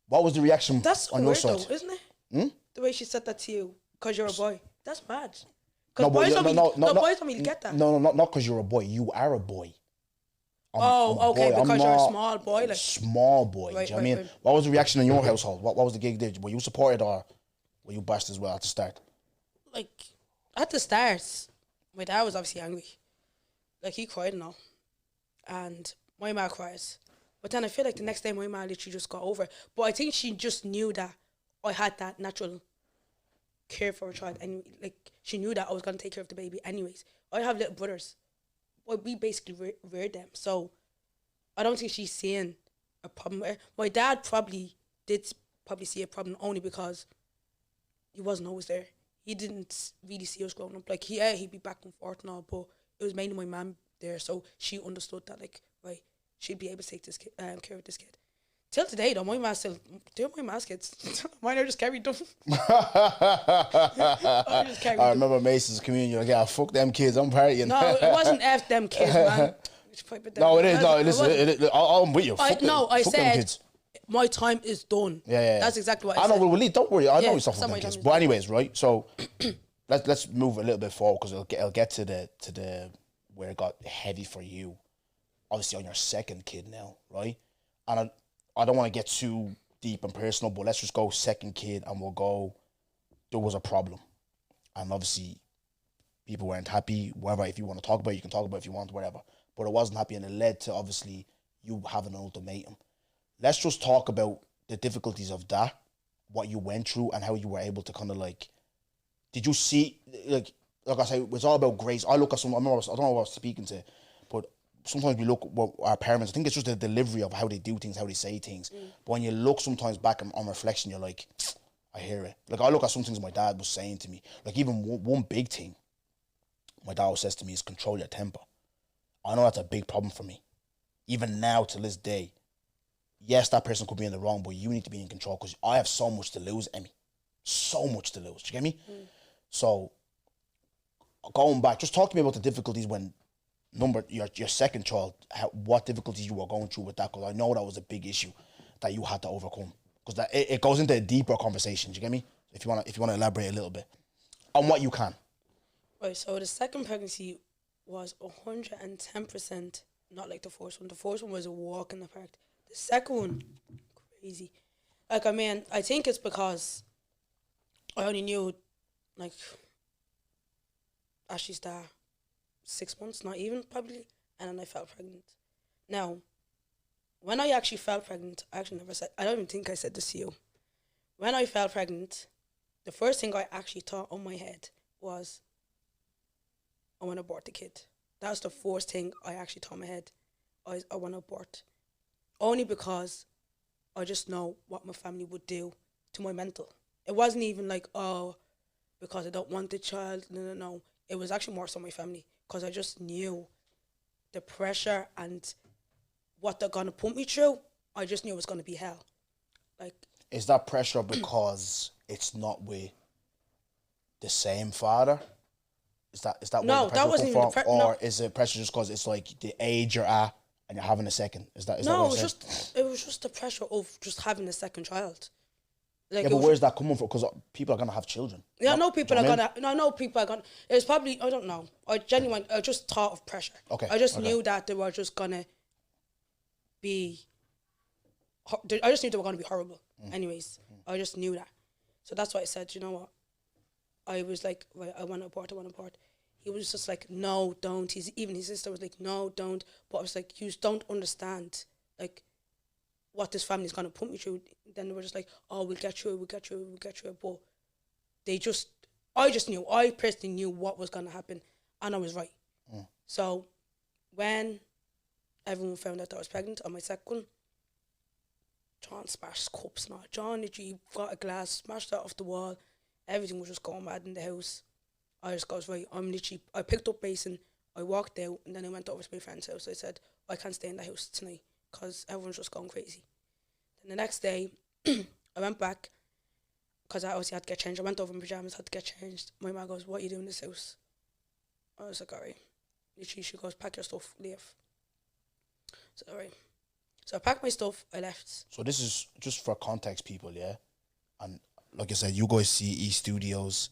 Speaker 3: What was the reaction
Speaker 4: That's
Speaker 3: on your
Speaker 4: weird
Speaker 3: side?
Speaker 4: though, isn't it? The way she said that to you, because you're a boy. That's mad.
Speaker 3: No,
Speaker 4: Because boys don't really
Speaker 3: no,
Speaker 4: get that.
Speaker 3: No, not because you're a boy. You are a boy. I'm a
Speaker 4: okay,
Speaker 3: boy.
Speaker 4: because you're a small boy, like.
Speaker 3: Small boy.
Speaker 4: Right,
Speaker 3: Do you know what I mean?
Speaker 4: right.
Speaker 3: What was the reaction in your household? What was the gig there? Were you supported or were you bashed as well at the start?
Speaker 4: Like, at the start, my dad was obviously angry. Like, he cried and all. And my mom cried. But then I feel like the next day my mom literally just got over it. But I think she just knew that I had that natural care for a child. And like, she knew that I was going to take care of the baby anyways. I have little brothers. Well, we basically reared them. So I don't think she's seeing a problem. My dad probably did see a problem only because he wasn't always there. He didn't really see us growing up. Like, he'd be back and forth and all, but it was mainly my mum there, so she understood that, like, right, she'd be able to take this kid, care of this kid. Till today, though, my mom's still doing my mom's kids. Mine are just carried them.
Speaker 3: I remember Mason's communion. Like, yeah, fuck them kids. I'm partying.
Speaker 4: No, it wasn't F them kids, man.
Speaker 3: No, it is. No, listen, I'm with you.
Speaker 4: I
Speaker 3: Fuck them
Speaker 4: said
Speaker 3: kids.
Speaker 4: my time is done.
Speaker 3: Yeah.
Speaker 4: That's exactly what I
Speaker 3: know.
Speaker 4: said.
Speaker 3: Well, Lee, don't worry. I know you're
Speaker 4: that's
Speaker 3: stuff with
Speaker 4: not
Speaker 3: them
Speaker 4: my
Speaker 3: kids.
Speaker 4: time
Speaker 3: But
Speaker 4: is
Speaker 3: anyways, right? So let's move a little bit forward because it'll get to the where it got heavy for you. Obviously, on your second kid now, right? And I don't want to get too deep and personal, but let's just go second kid and we'll go. There was a problem, and obviously, people weren't happy. Whatever, if you want to talk about it, you can talk about it if you want, whatever. But it wasn't happy, and it led to obviously you having an ultimatum. Let's just talk about the difficulties of that, what you went through, and how you were able to kind of like. Did you see like I say, it's all about grace. I look at some. I don't know what I was speaking to, but sometimes we look at our parents. I think it's just the delivery of how they do things, how they say things. But when you look sometimes back on reflection, you're like, I hear it. Like I look at some things my dad was saying to me. Like even one big thing, my dad always says to me is control your temper. I know that's a big problem for me. Even now to this day, yes, that person could be in the wrong, but you need to be in control because I have so much to lose, Emmy. So much to lose. Do you get me? So going back, just talk to me about the difficulties when your second child, what difficulties you were going through with that, because I know that was a big issue that you had to overcome. Because that it goes into a deeper conversation. Do you get me? If you want to elaborate a little bit on what you can.
Speaker 4: Right. So the second pregnancy was 110% not like the first one. The first one was a walk in the park. The second one, crazy. Like, I mean, I think it's because I only knew, like, Ashley's dad 6 months, not even, probably, and then I felt pregnant. Now, when I actually felt pregnant, I actually never said, I don't even think I said this to you. When I felt pregnant, the first thing I actually thought on my head was, I want to abort the kid. That's the first thing I actually thought in my head. I want to abort. Only because I just know what my family would do to my mental. It wasn't even like, oh, because I don't want the child. No. It was actually more so my family. Because I just knew the pressure and what they're going to put me through. I just knew it was going to be hell. Like,
Speaker 3: is that pressure because it's not with the same father? Is that
Speaker 4: no,
Speaker 3: where the pressure
Speaker 4: that wasn't even the
Speaker 3: or
Speaker 4: no.
Speaker 3: is it pressure just because it's like the age you're at and you're having a second? Is that
Speaker 4: No,
Speaker 3: what
Speaker 4: it was just the pressure of just having a second child. Like,
Speaker 3: yeah, but where's that coming from? Because people are gonna have children.
Speaker 4: Yeah, I know people are
Speaker 3: I mean?
Speaker 4: gonna. No, I know people are gonna. It's probably, I don't know. I just thought of pressure.
Speaker 3: Okay.
Speaker 4: I just knew that they were just gonna be. I just knew they were gonna be horrible. Anyways, I just knew that. So that's why I said, you know what? I was like, right, I want to abort. He was just like, no, don't. Even his sister was like, no, don't. But I was like, you don't understand, like, what this family's gonna put me through. Then they were just like, oh, we'll get through it. But I personally knew what was gonna happen, and I was right. So when everyone found out that I was pregnant on my second, John smashed cups now. John literally got a glass, smashed that off the wall. Everything was just going mad in the house. I just goes, right, I picked up Basin, I walked out, and then I went over to my friend's house. I said, I can't stay in the house tonight because everyone's just going crazy. Then the next day, I went back because I obviously had to get changed. I went over in pyjamas, had to get changed. My mum goes, what are you doing in this house? I was like, all right. Literally, she goes, pack your stuff, leave. So, all right. So I packed my stuff, I left.
Speaker 3: So this is just for context, people, yeah? And like I said, you guys see E Studios.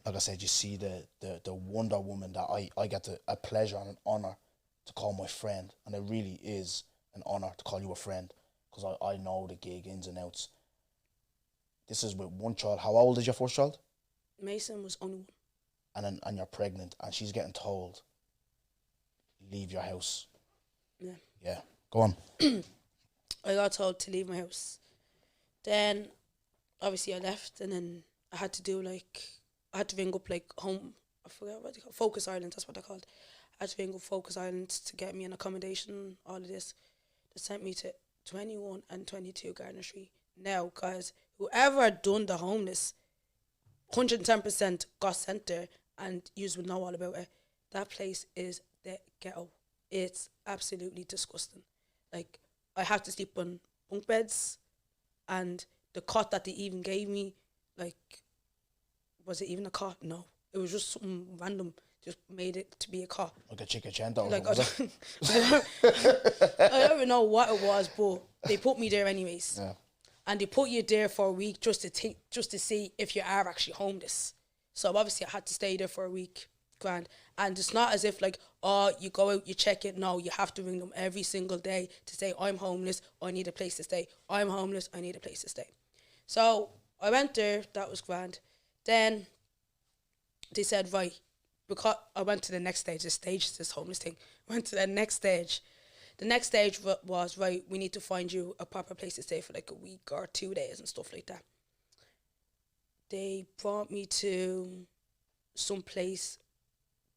Speaker 3: Like I said, you see the Wonder Woman that I get a pleasure and an honour to call my friend, and it really is an honour to call you a friend, because I know the gig ins and outs. This is with one child. How old is your first child?
Speaker 4: Mason was only one.
Speaker 3: And you're pregnant, and she's getting told, leave your house.
Speaker 4: Yeah.
Speaker 3: Yeah. Go on.
Speaker 4: I got told to leave my house. Then, obviously, I left, and then I had to do I had to ring up home. I forgot what they call Focus Ireland. That's what they're called. I had to ring up Focus Ireland to get me an accommodation. All of this. They sent me to 21 and 22 Gardner Street. Now, guys, whoever done the homeless, 110% got sent there, and you would know all about it. That place is the ghetto. It's absolutely disgusting. Like, I have to sleep on bunk beds, and the cot that they even gave me, was it even a cot? No. It was just something random. Just made it to be a cot.
Speaker 3: Like a chicken or
Speaker 4: I
Speaker 3: something.
Speaker 4: don't even know what it was, but they put me there anyways.
Speaker 3: Yeah.
Speaker 4: And they put you there for a week just to see if you are actually homeless. So obviously I had to stay there for a week. Grand. And it's not as if you go out, you check it. No, you have to ring them every single day to say, I'm homeless, I need a place to stay. I'm homeless, I need a place to stay. So I went there, that was grand. Then they said, right, because I went to the next stage. The stage is this homeless thing. Went to the next stage. The next stage was, right, we need to find you a proper place to stay for a week or 2 days and stuff like that. They brought me to some place.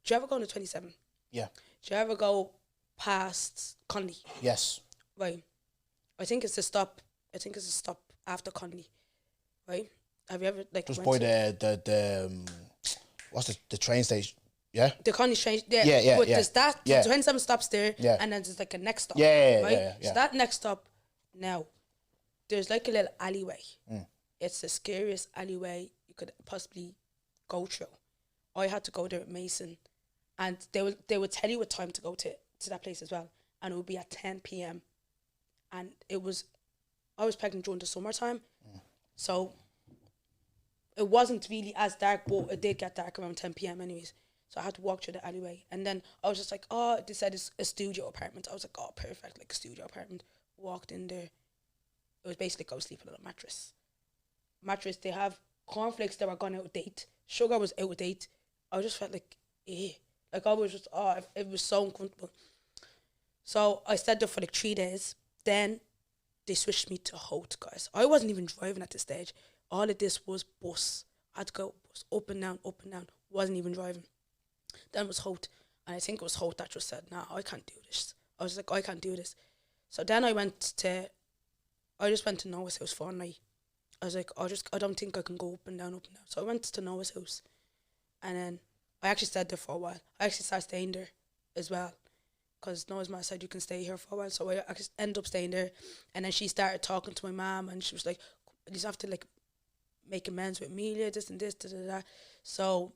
Speaker 4: Do you ever go on the 27?
Speaker 3: Yeah.
Speaker 4: Do you ever go past Conley?
Speaker 3: Yes.
Speaker 4: Right. I think it's a stop after Conley. Right? Have you ever
Speaker 3: just by the what's the train station? Yeah.
Speaker 4: The Conley train. Yeah.
Speaker 3: Yeah.
Speaker 4: But
Speaker 3: yeah.
Speaker 4: there's that.
Speaker 3: Yeah.
Speaker 4: 27 stops there.
Speaker 3: Yeah.
Speaker 4: And then there's a next stop.
Speaker 3: Yeah.
Speaker 4: Right.
Speaker 3: Yeah.
Speaker 4: So that next stop now, there's a little alleyway. It's the scariest alleyway you could possibly go through. I had to go there with Mason, and they would tell you what time to go to that place as well, and it would be at 10 p.m. And I was pregnant during the summertime, so it wasn't really as dark, but it did get dark around 10 p.m. anyways. So I had to walk through the alleyway, and then I was just like, oh, they said it's a studio apartment. I was like, oh, perfect, like a studio apartment. Walked in there. It was basically go sleeping on a mattress. They have cornflakes that were gone out of date. Sugar was out of date. I just felt like, eh. Like I was just, it was so uncomfortable. So I stayed there for 3 days. Then they switched me to Holt, guys. I wasn't even driving at this stage. All of this was bus. I had to go bus up and down. Wasn't even driving. Then it was Holt. And I think it was Holt that just said, nah, I can't do this. I was like, I can't do this. So then I just went to Noah's house for a night. I was like, I don't think I can go up and down. So I went to Noah's house. And then I actually stayed there for a while. I actually started staying there as well. Because Noah's mom said you can stay here for a while. So I just ended up staying there. And then she started talking to my mom. And she was like, you just have to make amends with Emilia, this and this, da. So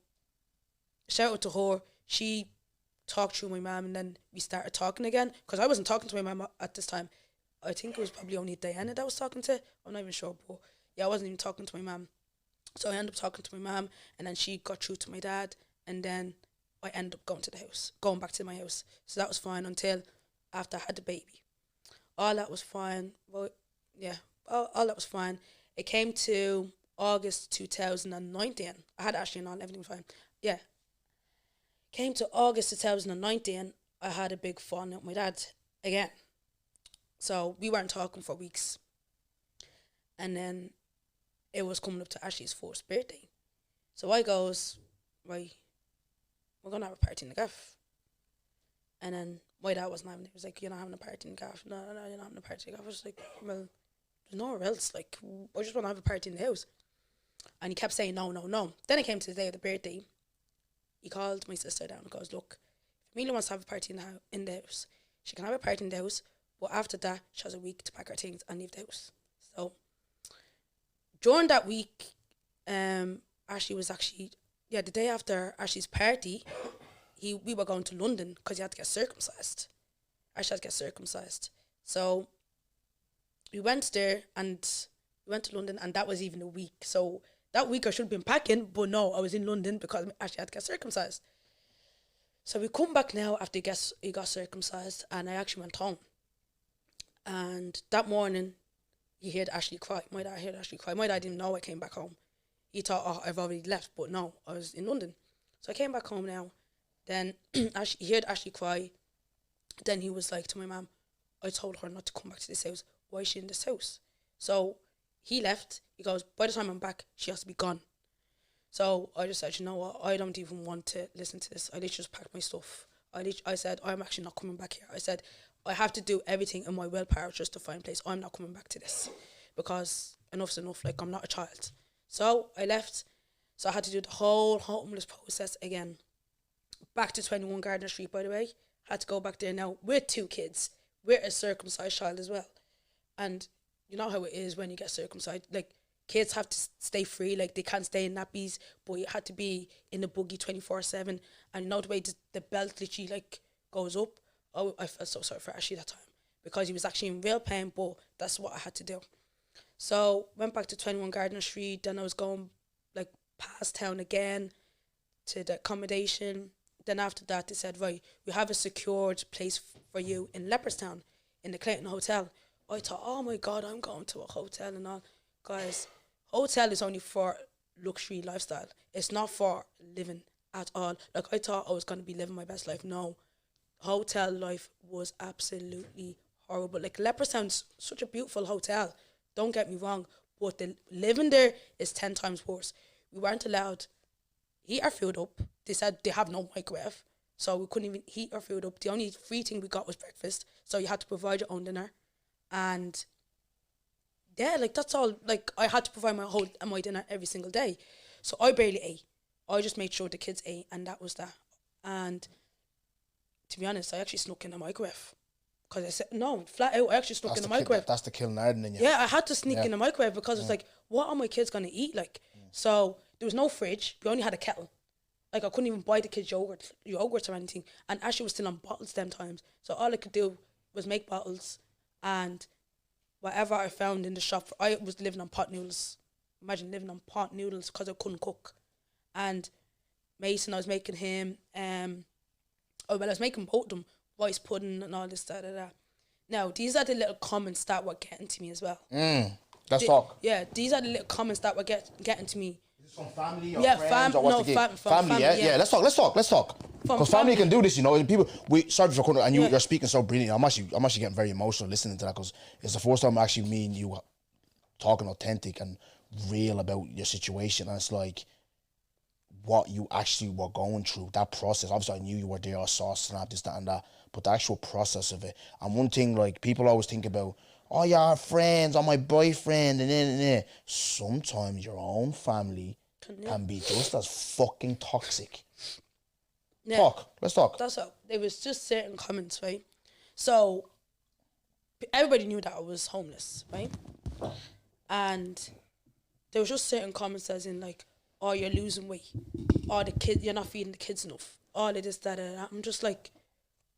Speaker 4: shout out to her. She talked through my mom, and then we started talking again. Because I wasn't talking to my mom at this time. I think it was probably only Diana that I was talking to. I'm not even sure, but yeah, I wasn't even talking to my mom. So I ended up talking to my mom, and then she got through to my dad, and then I ended up going back to my house. So that was fine until after I had the baby. All that was fine. Well, yeah, all that was fine. It came to August 2019. I had Ashley and all, everything was fine. Yeah. Came to August 2019, I had a big falling out with my dad again. So we weren't talking for weeks. And then it was coming up to Ashley's 4th birthday. So I goes, right, we're going to have a party in the gaff. And then my dad wasn't having it. He was like, you're not having a party in the gaff. No, you're not having a party in the gaff. I was like, well, there's nowhere else. Like, I just want to have a party in the house. And he kept saying, no. Then it came to the day of the birthday. He called my sister down and goes, look, if Emilia wants to have a party in the house, she can have a party in the house. But after that, she has a week to pack her things and leave the house. So during that week, Ashley was actually, the day after Ashley's party, we were going to London because he had to get circumcised. Ashley had to get circumcised. So we went there and we went to London, and that was even a week. So that week I should have been packing, but no, I was in London because Ashley had to get circumcised. So we come back now after he got circumcised, and I actually went home. And that morning, he heard Ashley cry. My dad heard Ashley cry. My dad didn't know I came back home. He thought, oh, I've already left, but no, I was in London. So I came back home now. Then he heard Ashley cry. Then he was like to my mum, I told her not to come back to this house. Why is she in this house? So he left. He goes, by the time I'm back, she has to be gone. So I just said, you know what? I don't even want to listen to this. I literally just packed my stuff. I said, I'm actually not coming back here. I said, I have to do everything in my willpower just to find a place. I'm not coming back to this because enough's enough. Like, I'm not a child. So I left. So I had to do the whole homeless process again. Back to 21 Gardner Street, by the way. Had to go back there now with 2 kids, with a circumcised child as well. And you know how it is when you get circumcised. Like, kids have to stay free. Like, they can't stay in nappies, but you had to be in the buggy 24/7. And you know the way the belt literally, like, goes up. Oh, I felt so sorry for Ashley that time because he was actually in real pain, but that's what I had to do. So went back to 21 Gardner Street. Then I was going, like, past town again to the accommodation. Then after that, they said, right, we have a secured place for you in Leopardstown, in the Clayton Hotel. I thought, oh my God, I'm going to a hotel and all. Guys, hotel is only for luxury lifestyle. It's not for living at all. Like, I thought I was going to be living my best life. No. Hotel life was absolutely horrible. Like, Leopardstown's such a beautiful hotel. Don't get me wrong. But the living there is 10 times worse. We weren't allowed heat our food up. They said they have no microwave, so we couldn't even heat our food up. The only free thing we got was breakfast, so you had to provide your own dinner. And yeah, like, that's all. Like, I had to provide my dinner every single day, so I barely ate. I just made sure the kids ate, and that was that. And to be honest, I actually snuck in the microwave. Because I said, no, flat out, I actually snuck in the microwave.
Speaker 3: That's the Kilnarden in you.
Speaker 4: Yeah, I had to sneak in the microwave because it's like, what are my kids going to eat? Like, so there was no fridge. We only had a kettle. Like, I couldn't even buy the kids yogurts or anything. And Ashley was still on bottles them times. So all I could do was make bottles and whatever I found in the shop. I was living on pot noodles. Imagine living on pot noodles because I couldn't cook. And Mason, I was making him, I was making both of them, rice pudding and all this, da. Now, these are the little comments that were getting to me as well.
Speaker 3: Let's talk.
Speaker 4: Yeah, these are the little comments that were getting to me.
Speaker 3: Is this from family or friends or what's the game?
Speaker 4: Family,
Speaker 3: yeah. Let's talk. Because family can do this, you know. People, sorry for calling, and you're speaking so brilliantly. I'm actually getting very emotional listening to that because it's the first time actually me and you talking authentic and real about your situation, and it's like what you actually were going through, that process. Obviously, I knew you were there, I saw snap, this, that, and that, but the actual process of it. And one thing, like, people always think about, oh, yeah, our friends, or my boyfriend, and then. Sometimes your own family can be just as fucking toxic. Yeah. Let's talk.
Speaker 4: That's all. There was just certain comments, right? So, everybody knew that I was homeless, right? And there was just certain comments as in, like, oh, you're losing weight. Oh, you're not feeding the kids enough. All of this, that. I'm just like,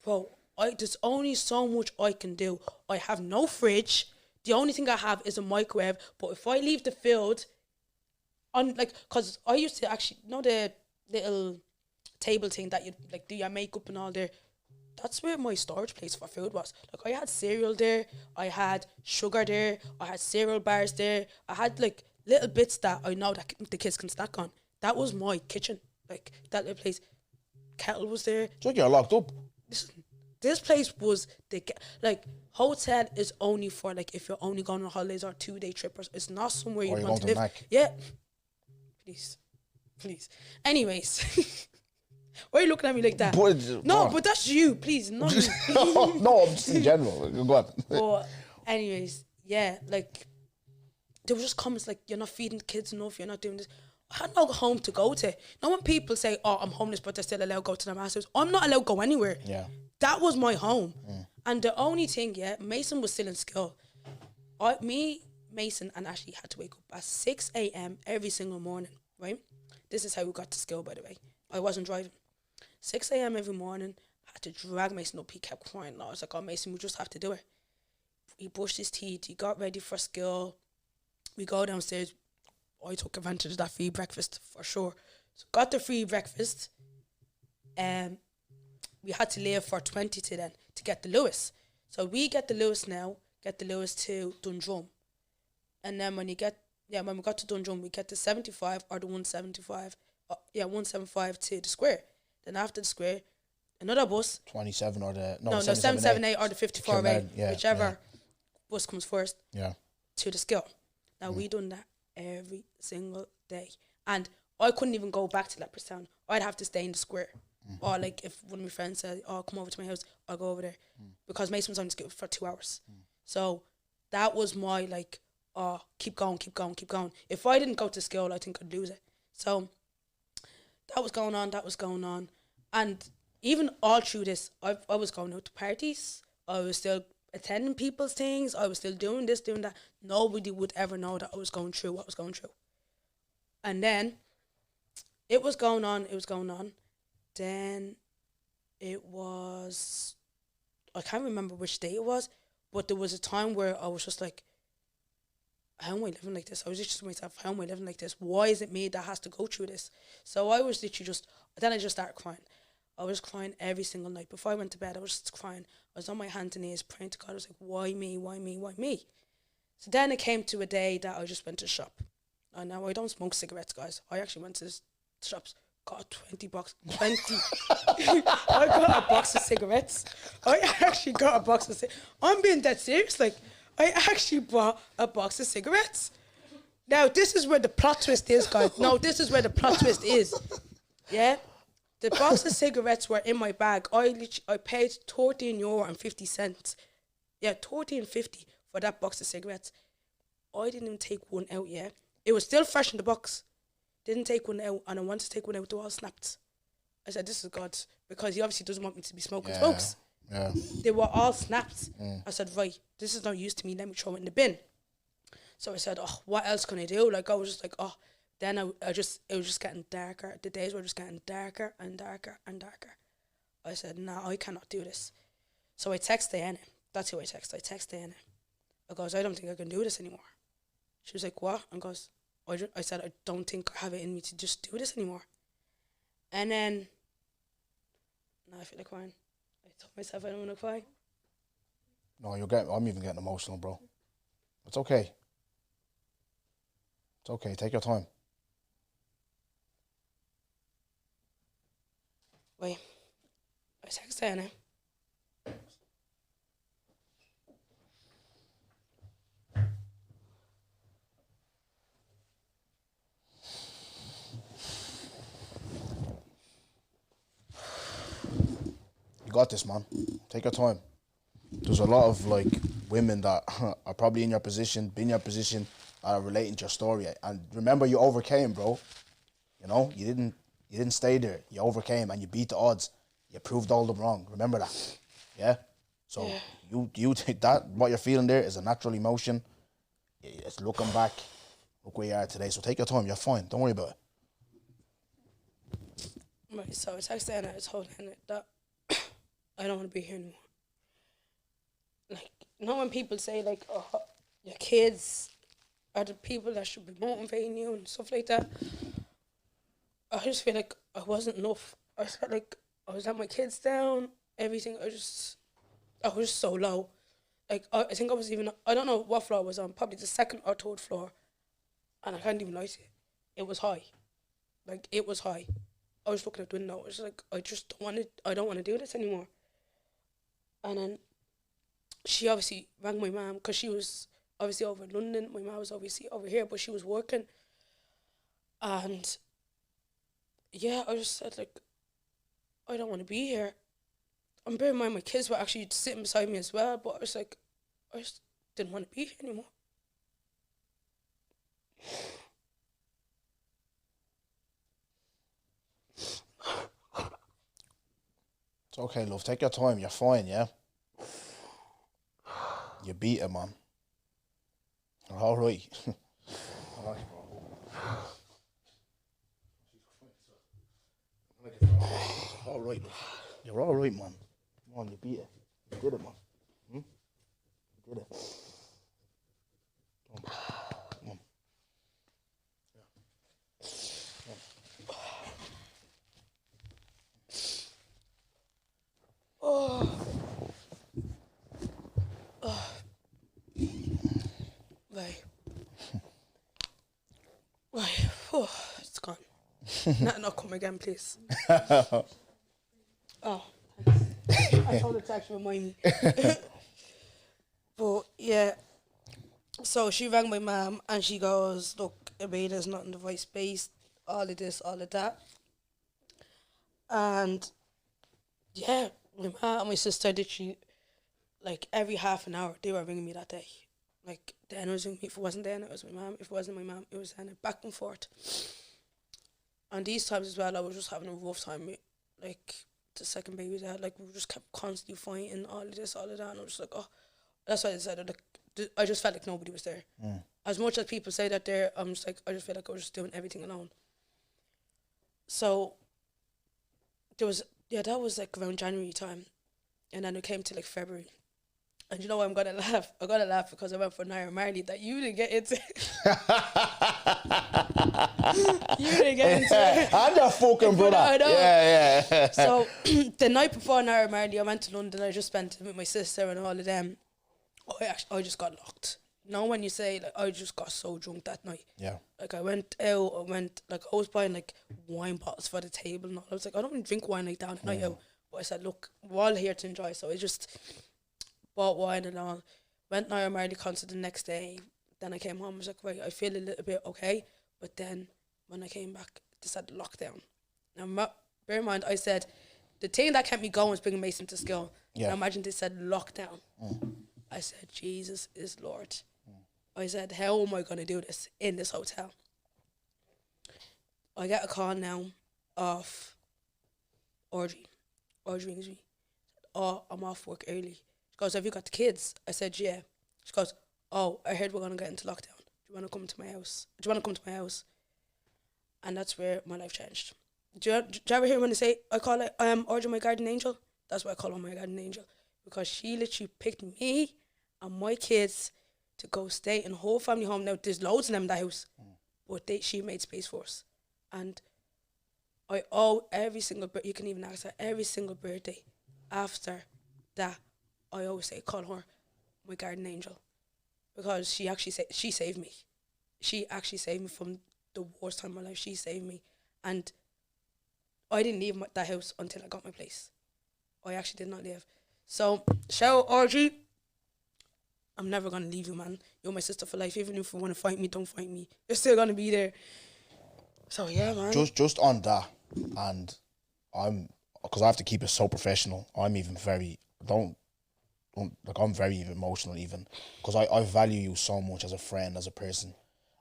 Speaker 4: bro, there's only so much I can do. I have no fridge. The only thing I have is a microwave. But if I leave the field, because I used to actually, you know the little table thing that you, like, do your makeup and all there? That's where my storage place for food was. Like, I had cereal there. I had sugar there. I had cereal bars there. I had, like, little bits that I know that the kids can snack on. That was my kitchen. Like, that little place. Kettle was there.
Speaker 3: It's like you're locked up.
Speaker 4: This place was hotel is only for, like, if you're only going on holidays or 2-day trippers. It's not somewhere you want to live. Mac. Yeah. Please. Anyways. Why are you looking at me like that? But that's you. Please, not me.
Speaker 3: No, I'm just in general. Go on.
Speaker 4: But anyways, yeah, like, there were just comments like, you're not feeding the kids enough, you're not doing this. I had no home to go to. Now when people say, oh, I'm homeless, but they're still allowed to go to their masters, I'm not allowed to go anywhere.
Speaker 3: Yeah.
Speaker 4: That was my home. And the only thing, Mason was still in school. Mason and Ashley had to wake up at 6 a.m. every single morning, right? This is how we got to school, by the way. I wasn't driving. 6 a.m. every morning, I had to drag Mason up. He kept crying. I was like, oh, Mason, we just have to do it. He brushed his teeth. He got ready for school. We go downstairs. I took advantage of that free breakfast for sure. So got the free breakfast. we had to leave for 20 to then to get the Lewis. So we get the Lewis now, get the Lewis to Dundrum. And then when we got to Dundrum, we get the 75 or the 175. 175 to the square. Then after the square, another bus.
Speaker 3: 27 or the...
Speaker 4: No, 778 or the 54A. Whichever bus comes first.
Speaker 3: Yeah.
Speaker 4: To the skill. Now, we done that every single day. And I couldn't even go back to Leopardstown. I'd have to stay in the square. Or like if one of my friends said, oh, come over to my house, I'll go over there. Because Mason was on the skill for 2 hours. So that was my like, oh, keep going. If I didn't go to school, I think I'd lose it. So that was going on. And even all through this, I was going out to parties. I was still attending people's things. I was still doing this, doing that. Nobody would ever know that I was going through what I was going through. And then it was going on. Then it was, I can't remember which day it was, but there was a time where I was just like, how am I living like this? I was just to myself, how am I living like this? Why is it me that has to go through this? So I was literally then I just started crying. I was crying every single night. Before I went to bed, I was just crying. I was on my hands and knees praying to God. I was like, why me? So then it came to a day that I just went to shop. And now I don't smoke cigarettes, guys. I actually went to shops, got 20 bucks. I got a box of cigarettes. I actually got a box of cigarettes. I'm being dead serious. Like, I actually bought a box of cigarettes. Now, this is where the plot twist is, guys. No, this is where the plot twist is. Yeah? The box of cigarettes were in my bag. I paid €13.50. Yeah, €13.50 for that box of cigarettes. I didn't even take one out yet. It was still fresh in the box. Didn't take one out, and I wanted to take one out. They were all snapped. I said, this is God, because he obviously doesn't want me to be smoking smokes.
Speaker 3: Yeah.
Speaker 4: They were all snapped. I said, right, this is no use to me. Let me throw it in the bin. So I said, oh, what else can I do? Like, I was just like, oh. Then it was just getting darker. The days were just getting darker and darker and darker. I said, nah, I cannot do this. So I texted Anna. That's who I texted. I texted Anna. I goes, I don't think I can do this anymore. She was like, what? And goes, I said, I don't think I have it in me to just do this anymore. And then, now I feel like crying. I told myself I don't want to cry.
Speaker 3: No, I'm even getting emotional, bro. It's okay. It's okay. Take your time.
Speaker 4: Wait. I texted Anna.
Speaker 3: You got this, man. Take your time. There's a lot of like women that are probably in your position, been in your position, are relating to your story. And remember, you overcame, bro. You know, you didn't stay there. You overcame and you beat the odds. You proved all them wrong. Remember that. Yeah? So you take that, what you're feeling there is a natural emotion. It's looking back. Look where you are today. So take your time. You're fine. Don't worry about it.
Speaker 4: Right, so I texted Anna. I told Anna that I don't want to be here anymore. Like, you know when people say, like, oh, your kids are the people that should be motivating you and stuff like that? I just feel like I wasn't enough. I felt like I was letting my kids down, everything. I was just so low. Like, I think I was even, I don't know what floor I was on, probably the second or third floor. And I can't even lie to you. It was high. Like, it was high. I was looking out the window. I was like, I don't want to do this anymore. And then she obviously rang my mum because she was obviously over in London. My mum was obviously over here, but she was working. And yeah, I just said, like, I don't want to be here. And bear in mind, my kids were actually sitting beside me as well, but I was like, I just didn't want to be here anymore.
Speaker 3: It's okay, love. Take your time. You're fine, yeah? You beat it, man. You're all right. All right, love. You're all right, man. Come on, you beat it. You did it, man. You did it. Come on.
Speaker 4: Right. Right. Oh, it's gone. Not come again, please. Oh, thanks. I told her to actually remind me. But yeah, so she rang my mum and she goes, look, Emilia's not in the right space, all of this, all of that. And yeah, my mum and my sister literally, like every half an hour, they were ringing me that day. Like, then it was ringing me. If it wasn't then, it was my mum. If it wasn't my mum, it was then. Back and forth. And these times as well, I was just having a rough time with, like, the second baby dad. Like, we just kept constantly fighting, all of this, all of that. And I was just like, oh, that's why I decided, like, I just felt like nobody was there. As much as people say that they're, I'm just like, I just feel like I was just doing everything alone. So, there was, that was like around January time. And then it came to like February. And you know what, I'm going to laugh. I'm going to laugh because I went for Naira Marley that you didn't get into. You didn't get into it.
Speaker 3: I'm your fucking brother.
Speaker 4: I know.
Speaker 3: Yeah.
Speaker 4: So, the night before Naira Marley, I went to London. I just spent it with my sister and all of them. I just got locked. You know when you say, like, I just got so drunk that night.
Speaker 3: Yeah.
Speaker 4: Like, I went out, I was buying, like, wine bottles for the table and all. I was like, I don't even drink wine like that on a night out. But I said, look, we're all here to enjoy. So I just bought wine and all. Went Naira Marley concert the next day. Then I came home. I was like, right, I feel a little bit okay. But then when I came back, they said lockdown. Now, bear in mind, I said the thing that kept me going was bringing Mason to school.
Speaker 3: Yeah.
Speaker 4: Now imagine they said lockdown. I said, Jesus is Lord. I said, how am I going to do this in this hotel? I get a call now off Audrey. Audrey rings me. Oh, I'm off work early. She goes, have you got the kids? I said, yeah. She goes, oh, I heard we're going to get into lockdown. Do you want to come to my house? Do you want to come to my house? And that's where my life changed. Do you ever hear when they say, I call it Audrey my guardian angel? That's why I call her my guardian angel. Because she literally picked me and my kids to go stay in a whole family home. Now, there's loads of them in that house. But she made space for us. And I owe every single, you can even ask her, every single birthday after that, I always say, call her my guardian angel. Because she saved me. She actually saved me from the worst time of my life. She saved me. And I didn't leave that house until I got my place. I actually did not leave. So, shout out Audrey. I'm never going to leave you, man. You're my sister for life. Even if you want to fight me, don't fight me. You're still going to be there. So, yeah, man.
Speaker 3: Just on that, and because I have to keep it so professional, I'm even very, I'm very emotional even, because I value you so much as a friend, as a person.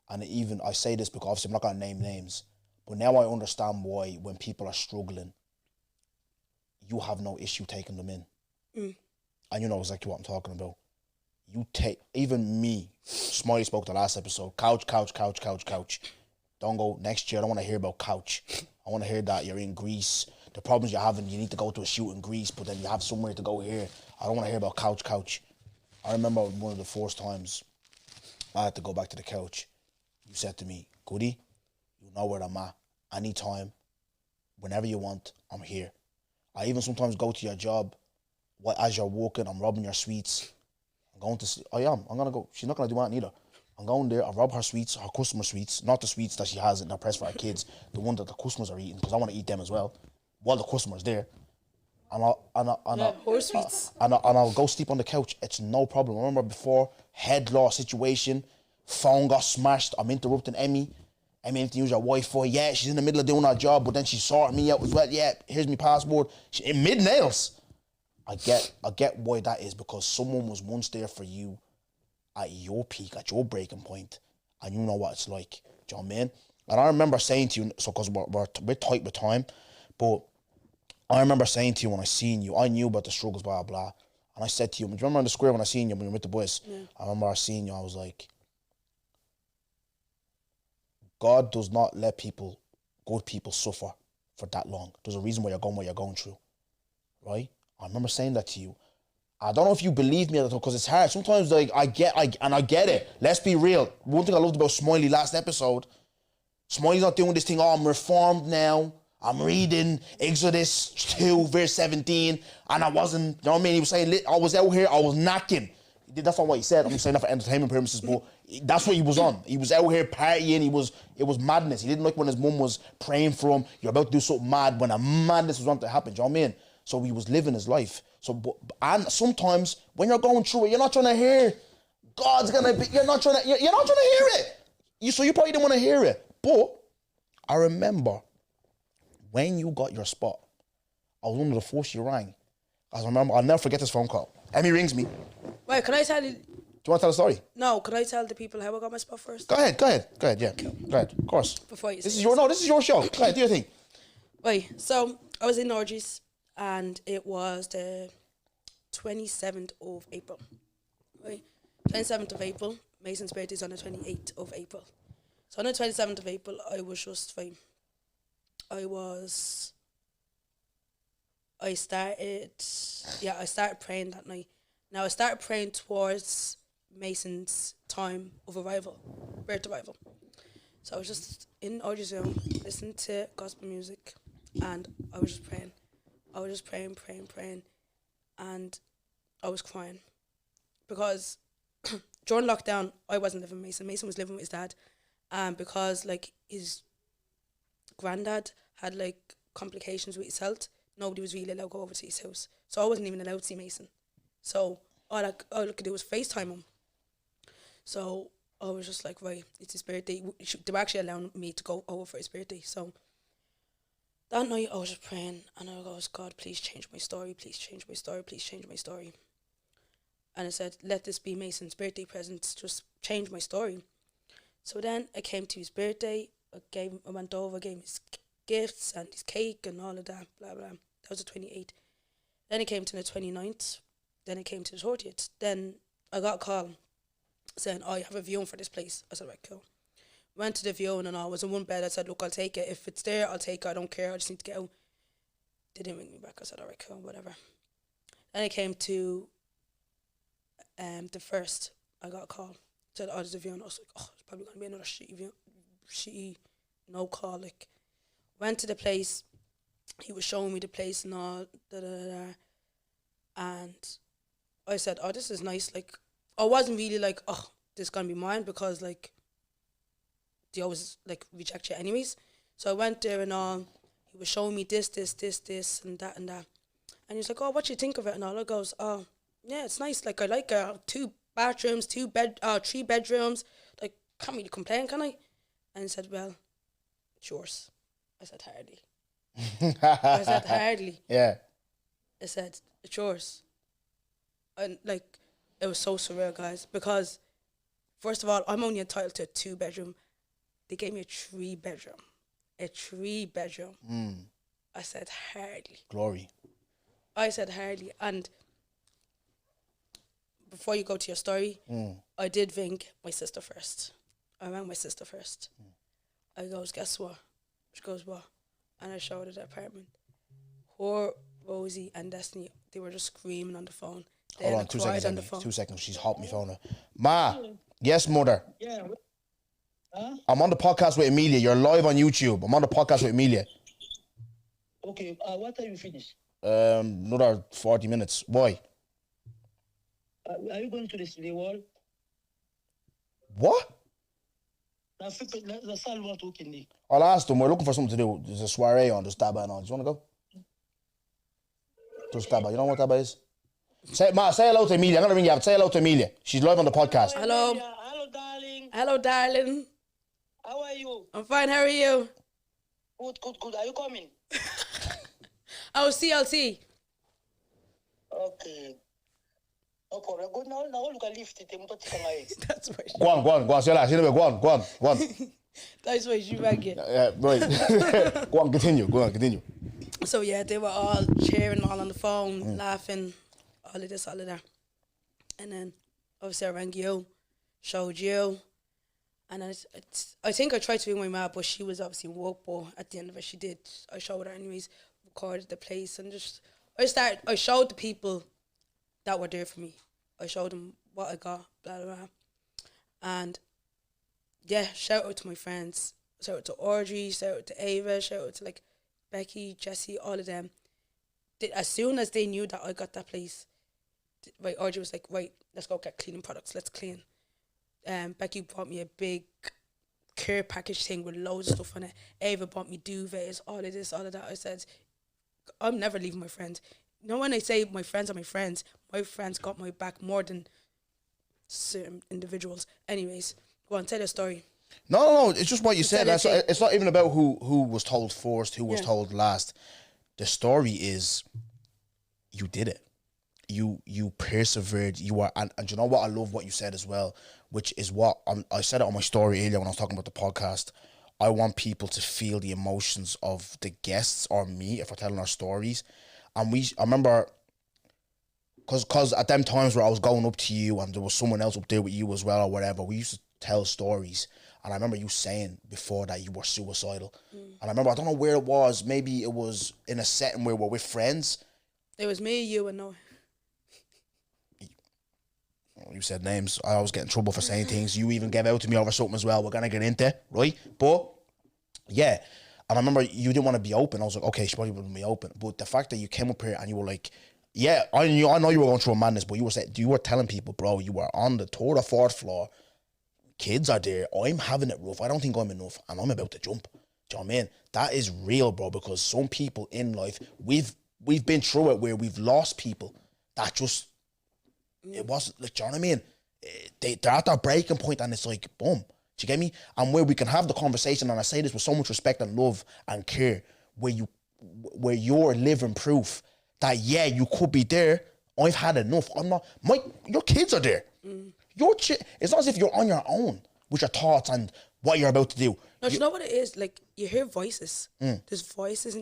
Speaker 3: And even, I say this because obviously I'm not going to name names, but now I understand why when people are struggling, you have no issue taking them in. And you know exactly what I'm talking about. You take, even me, Smiley spoke the last episode, couch. Don't go next year, I don't want to hear about couch. I want to hear that you're in Greece. The problems you're having, you need to go to a shoot in Greece, but then you have somewhere to go here. I don't want to hear about couch. I remember one of the first times I had to go back to the couch. You said to me, Goody, you know where I'm at. Anytime, whenever you want, I'm here. I even sometimes go to your job as you're walking, I'm robbing your sweets. I'm going to sleep. I am. I'm going to go. She's not going to do that neither. I'm going there. I rob her sweets, her customer sweets, not the sweets that she has in her press for her kids, the one that the customers are eating, because I want to eat them as well, while the customer's there.
Speaker 4: Horse sweets.
Speaker 3: And I'll go sleep on the couch. It's no problem. I remember before, head loss situation, phone got smashed. I'm interrupting Emmy. Emmy had to use her Wi-Fi. Yeah, she's in the middle of doing her job, but then she sorted me out as well. Yeah, here's my passport. In mid-nails. I get why that is, because someone was once there for you at your peak, at your breaking point, and you know what it's like. Do you know what I mean? And I remember saying to you, so because we're tight with time, but I remember saying to you when I seen you, I knew about the struggles, blah, blah, and I said to you, do you remember in the square when I seen you when you were with the boys? Yeah. I remember I seen you, I was like, God does not let good people suffer for that long. There's a reason why you're going what you're going through, right? I remember saying that to you. I don't know if you believe me at all, because it's hard. Sometimes, like, I get it. Let's be real. One thing I loved about Smiley last episode, Smiley's not doing this thing, oh, I'm reformed now. I'm reading Exodus 2, verse 17, and I wasn't, you know what I mean? He was saying, I was out here, I was knocking. That's not what he said. I'm just saying that for entertainment purposes, but that's what he was on. He was out here partying. It was madness. He didn't like when his mum was praying for him. You're about to do something mad when a madness was going to happen. Do you know what I mean? So he was living his life. And sometimes when you're going through it, you're not trying to hear God's gonna be. You're not trying to hear it. So you probably didn't want to hear it. But I remember when you got your spot, I was one of the first you rang. I remember, I'll never forget this phone call. Emmy rings me.
Speaker 4: Wait, can I tell you?
Speaker 3: Do you want to tell the story?
Speaker 4: No, can I tell the people how I got my spot first?
Speaker 3: Go ahead, yeah. Go ahead, of course.
Speaker 4: Before you
Speaker 3: This is your show. Go ahead, do your thing.
Speaker 4: Wait, so I was in Orgies and it was the 27th of April. Right? 27th of April. Mason's birthday is on the 28th of April. So on the 27th of April, I was just fine. I started praying that night. Now I started praying towards Mason's time of arrival, birth arrival. So I was just in Orgy Zoom, listening to gospel music, and I was just praying. I was just praying, and I was crying. Because during lockdown, I wasn't living with Mason. Mason was living with his dad. And because, like, his granddad had, like, complications with his health, nobody was really allowed to go over to his house. So I wasn't even allowed to see Mason. So all I could do was FaceTime him. So I was just like, right, it's his birthday. They were actually allowing me to go over for his birthday. So that night I was just praying and I was, God, please change my story. Please change my story. Please change my story. And I said, let this be Mason's birthday present. Just change my story. So then I came to his birthday. I went over, gave him his gifts and his cake and all of that, blah, blah. That was the 28th. Then it came to the 29th. Then it came to the 30th. Then I got a call saying, oh, you have a viewing for this place. I said, right, cool. Went to the viewing and I was in one bed. I said, look, I'll take it. If it's there, I'll take it. I don't care. I just need to get out. They didn't ring me back. I said, all right, cool, whatever. Then it came to the first. I got a call. Said, oh, there's a viewing. I was like, oh, it's probably going to be another shitty no call. Like, went to the place. He was showing me the place and all. And I said, oh, this is nice. Like, I wasn't really like, oh, this is going to be mine because, like, they always, like, reject you anyways. So I went there and all. He was showing me this, and that. And he was like, oh, what do you think of it? And all. I goes, oh, yeah, it's nice. Like, I like 2 bathrooms, 3 bedrooms. Like, can't really complain, can I? And he said, well, it's yours. I said, hardly. I said, hardly.
Speaker 3: Yeah.
Speaker 4: I said, it's yours. And, like, it was so surreal, guys, because, first of all, I'm only entitled to a 2-bedroom. They gave me a 3-bedroom. A 3-bedroom. I said, hardly.
Speaker 3: Glory.
Speaker 4: I said, hardly. And before you go to your story, I did ring my sister first. I rang my sister first. I goes, guess what? She goes, what? And I showed her the apartment. Her, Rosie, and Destiny, they were just screaming on the phone.
Speaker 3: Hold on, 2 seconds, Emmy. 2 seconds. She's hot me phone. Ma. Yes, mother.
Speaker 5: Yeah. Huh?
Speaker 3: I'm on the podcast with Emilia. You're live on YouTube. I'm on the podcast with Emilia.
Speaker 5: Okay. What time you finish?
Speaker 3: Another 40 minutes. Why?
Speaker 5: Are you going to the wall?
Speaker 3: What?
Speaker 5: The sal want to talk.
Speaker 3: I'll ask them. We're looking for something to do. There's a soiree on. There's Taba on. Do you want to go? There's Taba. You know what Taba is? Say hello to Emilia. I'm going to ring you up. Say hello to Emilia. She's live on the podcast.
Speaker 4: Hello.
Speaker 5: Hello, darling.
Speaker 4: Hello, darling.
Speaker 5: How are you?
Speaker 4: I'm fine. How are you?
Speaker 5: Good. Are you coming?
Speaker 4: Oh, CLT.
Speaker 5: Okay. No problem. Good now. Look at lift it.
Speaker 4: That's why.
Speaker 3: Go on. Say that. Go on.
Speaker 4: That's why she rang you.
Speaker 3: Right. Go on, continue.
Speaker 4: So yeah, they were all cheering, all on the phone, laughing, all of this, all of that. And then obviously I rang you, showed you, and then I think I tried to ring my mom, but she was obviously woke. But at the end of it, she did. I showed her anyways, recorded the place, and just I showed the people that were there for me. I showed them what I got, blah blah blah, and yeah, shout out to my friends, shout out to Audrey, shout out to Ava, shout out to like Becky, Jessie, all of them. As soon as they knew that I got that place, right, Audrey was like, right, let's go get cleaning products. Let's clean. Becky bought me a big care package thing with loads of stuff on it. Ava bought me duvets, all of this, all of that. I said, I'm never leaving my friends. You know, when I say my friends are my friends got my back more than certain individuals. Anyways, go on, tell the story.
Speaker 3: No, it's just what you said. It's not even about who was told first, who was told last. The story is, you did it. You persevered. You are, and you know what? I love what you said as well, which is what I said it on my story earlier when I was talking about the podcast. I want people to feel the emotions of the guests or me if we're telling our stories. And I remember, because at them times where I was going up to you and there was someone else up there with you as well or whatever, we used to tell stories. And I remember you saying before that you were suicidal. And I remember, I don't know where it was, maybe it was in a setting where we're with friends.
Speaker 4: It was me, you, and Noah.
Speaker 3: You said names. I always get in trouble for saying things. You even gave out to me over something as well. We're going to get into it, right? But, yeah. And I remember you didn't want to be open. I was like, okay, she probably wouldn't be open. But the fact that you came up here and you were like, yeah, I know you were going through a madness, but you were telling people, bro, you were on the third or fourth floor. Kids are there. I'm having it rough. I don't think I'm enough. And I'm about to jump. Do you know what I mean? That is real, bro, because some people in life, we've been through it where we've lost people that just, it wasn't, like, do you know what I mean? They're at their breaking point and it's like, boom. Do you get me? And where we can have the conversation, and I say this with so much respect and love and care, where you're living proof that, yeah, you could be there. I've had enough. I'm not, your kids are there. It's not as if you're on your own with your thoughts and what you're about to do.
Speaker 4: No, you know what it is? Like, you hear voices. There's voices.